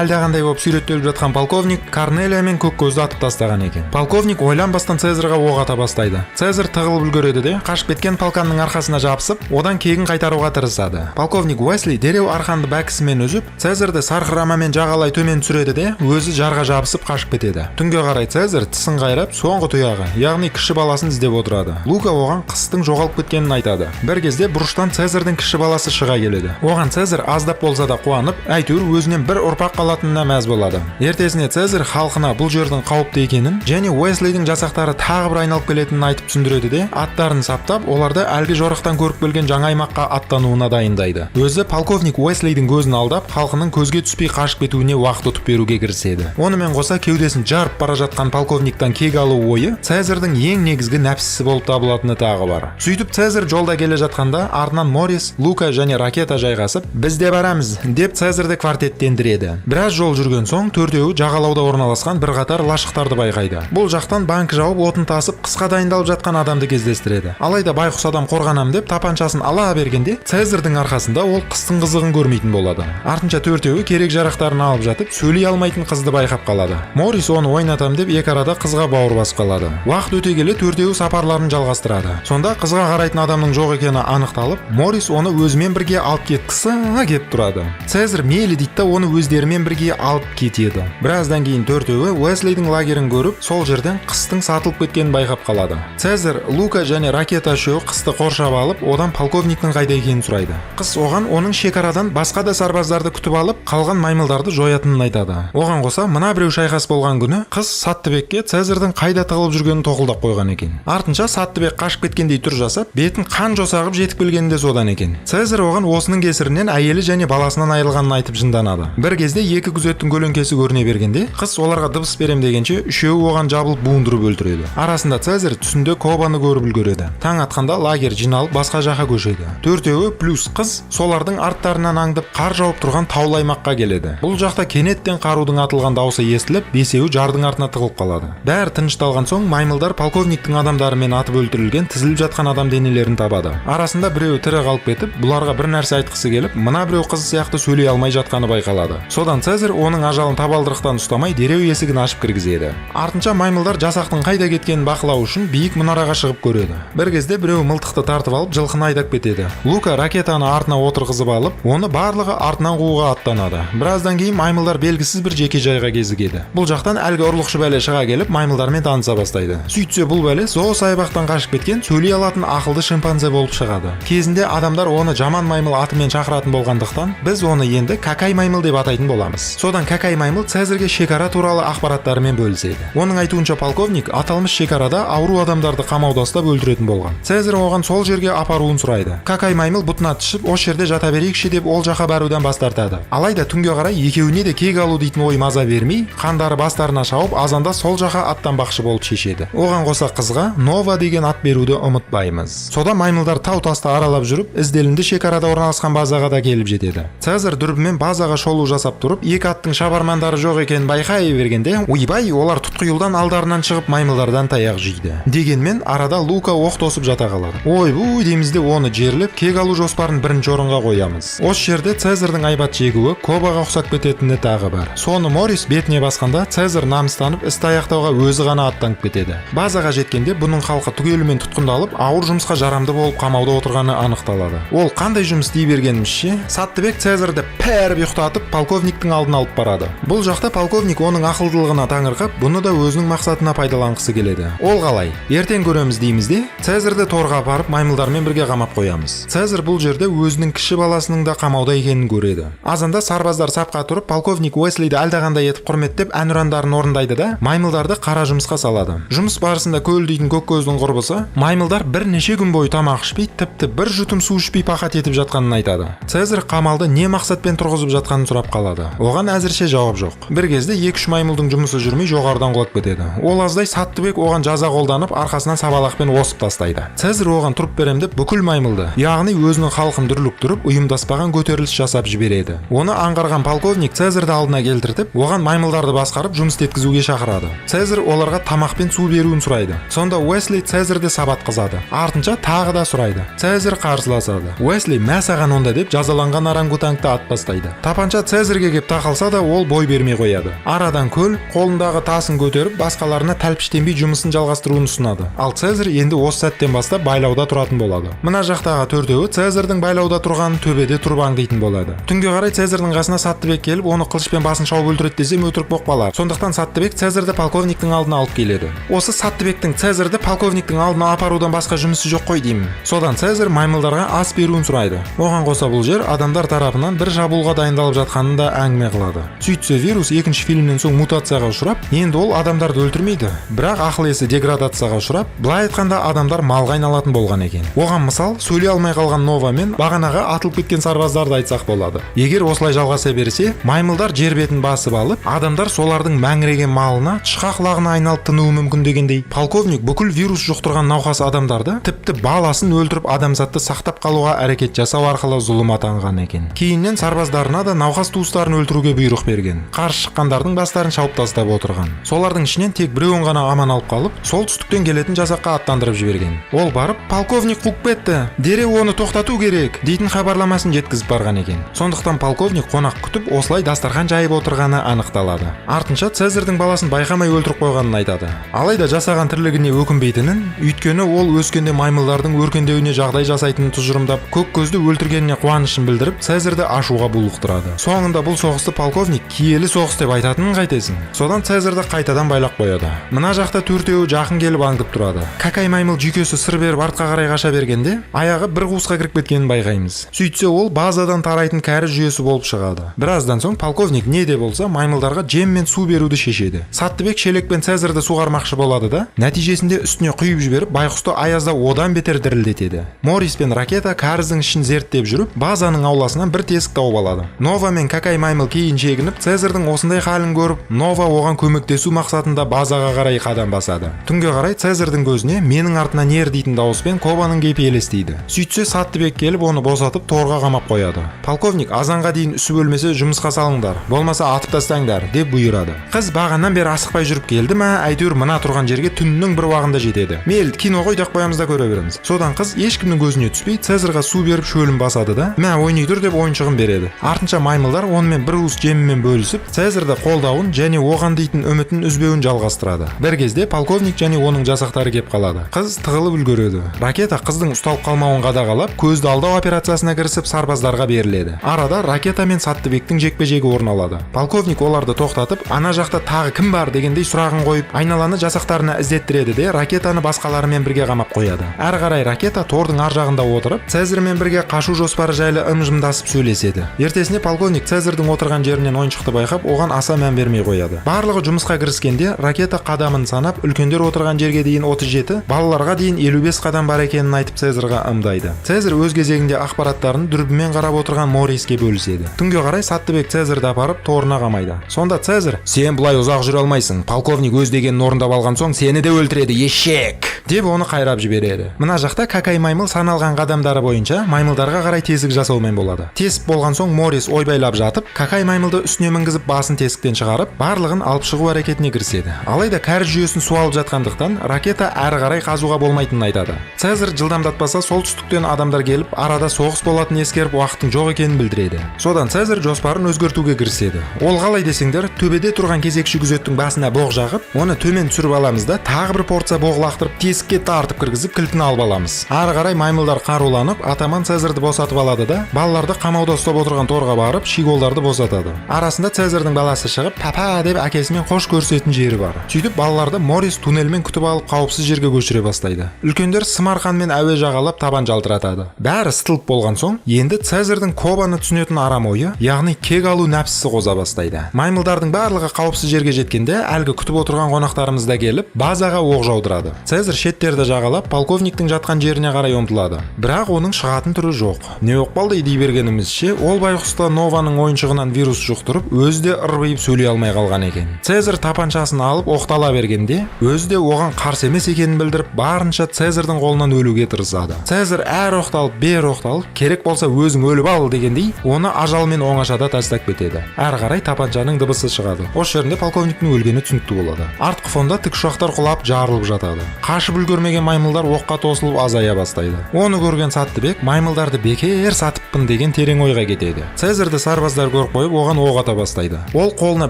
Speaker 1: әлдеқандай болып сүйреттеліп жатқан полковник Корнелия мен Көккөзді атып тастаған екен. Полковник ойланбастан Цезарьға оқ ата бастайды. Цезарь тығылып үлгереді де, қашып кеткен полканның арқасына жабысып, одан кегін қайтаруға тырысады. Полковник Уэсли дереу арқанды бәкісімен үзіп, Цезарьді Сарқырамамен жағалай төмен түсіреді де, өзі жарға жабысып қашып кетеді. Түнге қарай Цезарь тісін қайрап, соңғы тұяғы, яғни кіші баласын іздеп отырады. Лука оған қыстың жоғалып кеткенін айтады. Бір кезде бұрыштан Цезарьдің кіші баласы шыға келеді. Оған Цезарь аздап болса да қуанып, әйтеуір өзінен бір ұрпақ қалатынына мәз болады. Ертесіне Цезарь халқына бұл жердің қауіпті екенін және Уэслидің жасақтары тағы бір айналып келетінін айтып түсіндіреді де, аттарын саптап, оларды әлгі жорықтан көріп келген жаңа аймаққа аттануына дайындайды. Өзі полковник Уэслидің көзін алдап, халқының көзге түспей қашып кетуіне уақыт ұтып беруге кіріседі. Онымен қоса кеудесін жарып бара жатқан полковниктан кек алу ойы Цезарьдің ең негізгі нәпсісі болып табылатыны тағы бар. Сөйтіп Цезарь жолда келе жатқанда артынан Морис, Лука және Ракета жайғасып, "Біз де барамыз" деп Цезарьді квартеттендіреді. Біраз жол жүрген соң төртеуі жағалауда орналасқан бір қатар лашықтарды байқайды. Бұл жақтан банк жауып отын тасып қысқа дайындалып жатқан адамды кездестіреді. Алайда байқұс адам қорғанам деп тапаншасын ала бергенде, Цезарьдің арқасында ол қыстың қызығын көрмейтін болады. Артынша төртеуі керек жарақтарын алып жатып, сөйлей алмайтын қызды байқап қалады. Морис оны ойнатам деп екі арада қызға бауыр басып қалады. Уақыт өте келе төртеуі сапарларын жалғастырады. Сонда қызға қарайтын адамның жоқ екені анықталып, Морис оны өзімен бірге алып кеткісі кеп тұрады. Цезарь мейлі дейді да оны өздерімен бірге алып кетеді. Біраздан кейін төртеуі Уэслидің лагерін көріп, сол жерден қыстың сатылып кеткенін байқап қалады. Цезарь, Лука және Ракета үшеуі қысты қоршап алып, одан полковниктің қайда екенін сұрайды. Қыс оған оның шекарадан басқа да сарбаздарды күтіп алып, қалған маймылдарды жоятынын айтады. Оған қоса, мына біреу шайқас болған күні қыз Саттыбекке Цезарьдің қайда тығылып жүргенін тоқылдап қойған екен. Артынша Саттыбек қашып кеткендей түр жасап, бетін қан жосағып жетіп келгені де содан екен. Цезарь оған осының кесірінен әйелі және баласынан айырылғанын айтып жынданады. Бір кезде екі күзеттің көлеңкесі көріне бергенде, қыз оларға дыбыс берем дегенше, үшеуі оған жабылып буындырып өлтіреді. Арасында Цезарь түсінде Кобаны көріп үлгереді. Таң атқанда лагерь жиналып басқа жаққа көшеді. Төртеуі плюс қыз солардың арттарынан аңдып қар жауып тұрған таулы аймаққа келеді. Бұл жақта кенеттен қарудың атылған дауысы естіліп, бесеуі жардың артына тығылып қалады. Бәрі тынышталған соң маймылдар полковниктің адамдарымен атып өлтірілген тізіліп жатқан адам денелерін табады. Арасында біреуі тірі қалып кетіп, бұларға бір нәрсе айтқысы келіп, мына біреу қыз сияқты сөйлей алмай жатқаны байқалады. Содан Цезарь оның ажалын табалдырықтан ұстамай дереу есігін ашып кіргізеді. Артынша маймылдар жасақтың қайда кеткенін бақылау үшін биік мұнараға шығып көреді. Бір кезде біреу мылтықты тартып алып жылқыны айдап кетеді. Лука Ракетаны артына отырғызып алып, оны барлығы артынан қууға аттанады. Біраздан кейін маймылдар белгісіз бір жеке жайға кезігеді. Бұл жақтан әлгі ұрлықшы бәле шыға келіп, маймылдармен таныса бастайды. Сөйтсе бұл бәле зоосаябақтан қашып кеткен сөйлей алатын ақылды шимпанзе болып шығады. Кезінде адамдар оны жаман маймыл атымен шақыратын болғандықтан, біз оны енді Какай маймыл деп атайтын боламыз. Содан Какай маймыл Цезарьге шекара туралы ақпараттарымен бөліседі. Оның айтуынша полковник аталмыш шекарада ауру адамдарды қамауда ұстап өлтіретін болған. Цезарь оған сол жерге апаруын сұрайды. Какай маймыл бұтына түсіп, осы жерде жата берейікші деп ол жаққа барудан бас тартады. Алайда түнге қарай екеуіне де кек алу дейтін ой маза бермей, қандары бастарына шауып, азанда сол жаққа аттанбақшы болып шешеді. Оған қоса қызға маймылдарға Нова деген ат беруді ұмытпаймыз. Сода маймылдар тау-тасты аралап жүріп, ізделінді шекарада орналасқан базаға да келіп жетеді. Цезарь дүрбімен базаға шолу жасап тұрып, екі аттың шабармандары жоқ екенін байқай бергенде, ойбай, олар тұтқиылдан алдарынан шығып маймылдардан таяқ жейді. Дегенмен арада Лука оқ тосып жата қалады. Ойбуй деймізде оны жерлеп, кек алу жоспарын бірінші орынға қоямыз. Осы жерде Цезарьдың айбат шегуі Кобаға ұқсап кететіні тағы бар. Соны Морис бетіне басқанда Цезарь намыстанып істі аяқтауға өзі ғана аттанып кетеді. Базаға жеткенде бұның халқы түгелімен тұтқындалып, ауыр жұмысқа жарамды болып қамауда отырғаны анықталады. Ол қандай жұмыс дей бергенімізше, Саттыбек Цезарьді пәріп ұйықтатып полковниктің алдына алып барады. Бұл жақта полковник оның ақылдылығына таңырқап, бұны да өзінің мақсатына пайдаланғысы келеді. Ол қалай? Ертең көреміз деймізде, Цезарьді торға апарып маймылдармен бірге қамап қоямыз. Цезарь бұл жерде өзінің кіші баласының да қамауда екенін көреді. Азанда сарбаздар сапқа тұрып, полковник Уэслиді әлдеқандай етіп құрметтеп әнұрандарын орындайды да маймылдарды қара жұмысқа салады. Жұмыс барысында көл дейтін көк көздің құрбысы маймылдар бірнеше күн бойы тамақ ішпей, тіпті бір жұтым су ішпей пақат етіп жатқанын айтады. Цезарь қамалды не мақсатпен тұрғызып жатқанын сұрап қалады. Оған әзірше жауап жоқ. Бір кезде 2-3 маймылдың жұмысы жүрмей жоғарыдан құлап кетеді. Ол аздай Саттыбек оған жаза қолданып арқасынан сабалақпен осып тастайды. Цезарь оған тұрып берем деп бүкіл маймылды, яғни өзінің халқын дүрліктіріп, ұйымдаспаған көтеріліс жасап жібереді. Оны аңғарған полковник Цезарьді алдына келтіртіп, оған маймылдарды басқарып жұмыс істеткізуге шақырады. Цезарь оларға тамақ пен су беруін сұрайды. Сонда Уэсли Цезарьді сабатқызады. Артынша тағы да сұрайды. Цезарь қарсыласады. Уэсли «Мә саған онда» деп жазаланған орангутангты ат бастайды. Тапанша Цезарьге кеп тақалса да ол бой бермей қояды. Арадан көл қолындағы тасын көтеріп, басқаларына тәлпіштенбей жұмысын жалғастыруын ұсынады. Ал Цезарь енді осы сәттен бастап байлауда тұратын болады. Мына жақтағы төртеуі Цезарьдың байлауда тұрған төбеде тұрбаң дейтін болады. Түнге қарай Цезарьдың қасына Саттыбек келіп, оны қылышпен басын шауып өлтіреді десем өтірік боқпалар. Сондықтан Саттыбек Цезарьді полковниктің алдына алып келеді. Осы Саттыбектің Цезарьді полковниктің алдына апарудан басқа жұмысы жоқ қой деймін. Содан Цезарь маймылдарға ас беруін сұрайды. Оған қоса бұл жер адамдар тарапынан бір шабуылға дайындалып жатқанын да әңгіме қылады. Сөйтсе вирус екінші фильмнен соң мутацияға ұшырап, енді ол адамдарды өлтірмейді, бірақ ақыл есі деградацияға ұшырап, былай айтқанда адамдар малға айналатын болған екен. Оған мысал, сөйлей алмай қалған Нова мен бағанаға атылып кеткен сарбаздарды айтсақ болады. Егер осылай жалғаса берсе, маймылдар жер бетін басып алып, адамдар солардың мәңіреген малына, тышқақ лағына айналып тынуы мүмкін дегендей, полковник бүкіл вирус жұқтырған науқас адамдарды, тіпті баласын өлтіріп адамзатты сақтап қалуға әрекет жасау арқылы зұлым атанған екен. Кейіннен сарбаздарына да науқас туыстарын өлтіруге бұйрық берген. Қарсы шыққандардың бастарын шауып тастап отырған. Солардың ішінен тек біреуін ғана аман алып қалып, солтүстіктен келетін жасаққа аттандырып жіберген. Ол барып, полковник қуып кетті, дереу оны тоқтату керек дейтін хабарламасын жеткізіп барған екен. Сондықтан полковник қонақ күтіп, осылай дастархан жайып отырғаны анықталады. Артынша Цезарьдың баласын байқамай өлтіріп қойғанын айтады. Алайда жасаған тірлігіне өкінбейтінін, өйткені ол өскенде маймылдардың өркендеуіне жағдай жасайтынын тұжырымдап, көк көзді өлтіргеніне қуанышын білдіріп, Цезарьді ашуға булықтырады. Соңында бұл соғысты полковник киелі соғыс деп айтатынын қайтесің. Содан Цезарьді қайтадан байлап қояды. Мына жақта төртеуі жақын келіп аңдып тұрады. Какай маймыл жүйкесі сыр беріп артқа қарай қаша бергенде, аяғы бір қуысқа кіріп кеткенін байқаймыз. Сөйтсе ол базадан тарайтын кәрі жүйесі болып шығады. Біраздан соң полковник не де болса маймылдарға жем мен су беруді шешеді. Саттыбек шелекпен Цезарьді суғармақшы болады да, нәтижесінде үстіне құйып жіберіп, байқұсты аязда одан бетер дірілдетеді. Морис пен Ракета кәріздің ішін зерттеп жүріп, базаның ауласынан бір тесік тауып алады. Нова мен Какай маймыл кейін шегініп, Цезарьдың осындай халін көріп, Нова оған көмектесу мақсатында базаға қарай қадам басады. Түнге қарай Цезарьдың көзіне менің артынан ер дейтін дауыспен Кобаның кейпі елестейді. Сөйтсе Саттыбек келіп оны босатып торға қамап қояды. Полковник азанға дейін үсіп өлмесе жұмысқа салыңдар, болмаса атып тастаңдар деп бұйырады. Қыз бағаннан бері асықпай жүріп келді ма, әйтеуір мына тұрған жерге түннің бір уағында жетеді. Мейлі кино қойдақ қоямыз да көре береміз. Содан қыз ешкімнің көзіне түспей Цезарьға су беріп шөлін басады да, мә ойнай тұр деп ойыншығын береді. Артынша маймылдар онымен бір уыс жемімен бөлісіп, Цезарьді қолдауын және оған дейтін үмітін үзбеуін жалғастырады. Бір кезде полковник және оның жасақтары кеп қалады. Қыз тығылып үлгереді. Ракета қыздың ұсталып қалмауын қадағалап, көзді алдау операциясына кірісіп сарбаздарға беріледі. Арада Ракета мен Саттыбектің жекпе-жегі орын алады. Полковник оларды тоқтатып, ана жақта тағы кім бар дегендей сұрағын қойып, айналаны жасақтарына іздеттіреді де Ракетаны басқаларымен бірге қамап қояды. Әрі қарай Ракета тордың ар жағында отырып, Цезарьмен бірге қашу жоспары жайлы ым-жымдасып сөйлеседі. Ертесіне полковник Цезарьдың отырған жерінен ойыншықты байқап, оған аса мән бермей қояды. Барлығы жұмысқа кіріскенде Ракета қадамын санап, үлкендер отырған жерге дейін 37, балаларға дейін 55 қадам бар екенін айтып Цезарьға ымдайды. Цезарь өз кезегінде ақпараттарын дүрбімен қарап отырған Мориске бөліседі. Түнге қарай Саттыбек Цезарьді апарып торына қамайды. Сонда Цезарь: "Сен бұлай ұзақ жүре алмайсың. Полковник өз дегенін орындап алған соң сені де өлтіреді, ешек деп оны қайрап жібереді. Мына жақта какай маймыл саналған қадамдары бойынша маймылдарға қарай тесік жасаумен болады. Тесік болған соң Морис ойбайлап жатып, какай маймылды үстіне мінгізіп басын тесіктен шығарып, барлығын алып шығу әрекетіне кіріседі. Алайда кәріз жүйесін су алып жатқандықтан ракета әрі қарай қазуға болмайтынын айтады. Цезарь жылдамдатпаса солтүстіктен адамдар келіп, арада соғыс болатынын ескеріп, уақыттың жоқ екенін білдіреді. Содан Цезарь жоспарын өзгертуге кіріседі. Ол қалай десеңдер, төбеде тұрған кезекші күзеттің басына боқ жағып, оны төмен түсіріп аламыз да, тағы бір порция боқ лақтырып, тесікке тартып кіргізіп кілтін алып аламыз. Ары қарай маймылдар қаруланып, атаман Цезарды босатып алады да, балаларды қамауда ұстап отырған торға барып, шиголдарды босатады. Арасында Цезардың баласы шығып, папа деп әкесімен қош көрісетін жері бар. Сөйтіп балаларды Морис туннельмен күтіп алып, қауіпсіз жерге көшіре бастайды. Үлкендер Сымарқанмен әуе жағалап табан жалтыратады. Бәрі стылып болған соң, енді Цезардың Кобаны түсінетін арам ойы, яғни кек алу нәпсісі қоза бастайды. Маймылдардың барлығы қауіпсіз жерге жеткенде, әлгі күтіп отырған қонақтарымыз да келіп, базаға оқ жаудырады. Цезарь шеттерді жағалап, полковниктің жатқан жеріне қарай ұмтылады. Бірақ оның шығатын түрі жоқ. Не оқпалды дей бергенімізше, ол байғұста Нованың ойыншығынан вирус жұқтырып, өзі де ырбиып сөйлей алмай қалған екен. Цезарь тапаншасын алып оқтала бергенде, өзі де оған қарсы емес екенін білдіріп, барынша Цезардың қолынан өлуге тырысады. Цезарь әр оқталып, бер оқталып, керек болса өзің өліп ал дегендей, оны ажалмен оңашада тастап кетеді. Әрі қарай тапаншаның дыбысы шығады. Осы жерінде полковниктің өлгені түсінікті болады. Артқы фонда тікұшақтар құлап жарылып жатады. Қашып үлгермеген маймылдар оққа тосылып азая бастайды. Оны көрген Саттыбек маймылдарды бекер сатыппын деген терең ойға кетеді. Цезарды сарбаздар көріп қойып, оған оқ ата бастайды. Ол қолына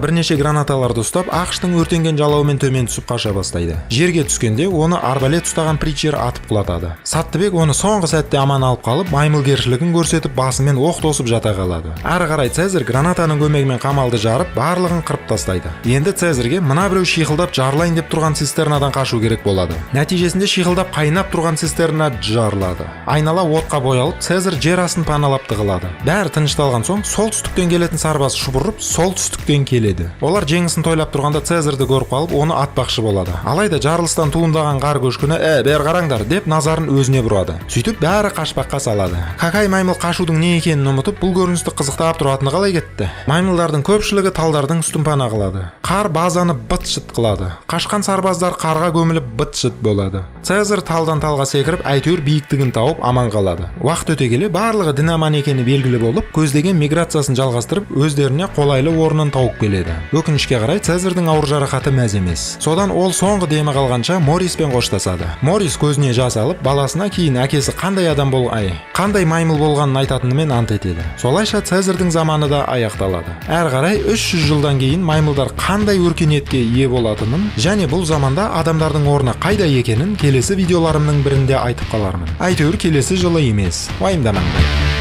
Speaker 1: бірнеше гранаталарды ұстап, ақштың өртенген жалауымен төмен түсіп қаша бастайды. Жерге түскенде оны арбалет ұстаған притчер атып құлатады. Саттыбек оны соңғы сәтте аман алып қалып, маймылгершілігін көрсетіп, басымен оқ тосып жата қалады. Ары қарай Цезарь гранатаның көмегімен қамалды жарып, барлығын қырып тастайды. Енді Цезарьге мына біреу шиқылдап жарлайын деп тұрған цистернадан қашу керек болады. Нәтижесінде шиқылдап қайнап тұрған цистерна жарылады. Айнала отқа боялып, Цезарь жер астын паналап тығылады. Бәрі тынышталған соң, солтүстіктен келетін сарбаз шұбырып, солтүстіктен келеді. Олар жеңісін тойлап тұрғанда Цезарды көріп қалып, оны атпақшы болады. Алайда жарылыстан туындаған қар көшкіні, бер қараңдар деп назарын өзіне бұрады. Сөйтіп бәрі қашпаққа салады. Какай маймыл қашудың не екенін ұмытып, бұл көріністі қызықтап тұратыны қалай кетті. Маймылдардың көпшілігі талдардың үстін пана қылады. Қар базаны быт-шыт қылады. Қашқан сарбаздар қарға көміліп быт-шыт болады. Цезарь талдан талға секіріп, әйтеуір биіктігін тауып аман қалады. Уақыт өте келе барлығы дінаман екені белгілі болып, көздеген миграциясын жалғастырып, өздеріне қолайлы орнын тауып келеді. Өкінішке қарай Цезардың ауыр жарақаты мәз емес. Содан ол соңғы демі қалғанша Мориспен қоштасады. Морис көзіне жас алып, баласына кейін әкесі қандай маймыл болғанын айтатынымен ант етеді. Солайша Цезардың заманы да аяқталады. Әрі қарай 300 жылдан кейін маймылдар қандай өркениетке ие болатынын және бұл заманда адамдардың орны қайда екенін келесі видеоларымның бірінде айтып қалармын. Әйтеуір келесі жылы емес. Уайымдамаңдар.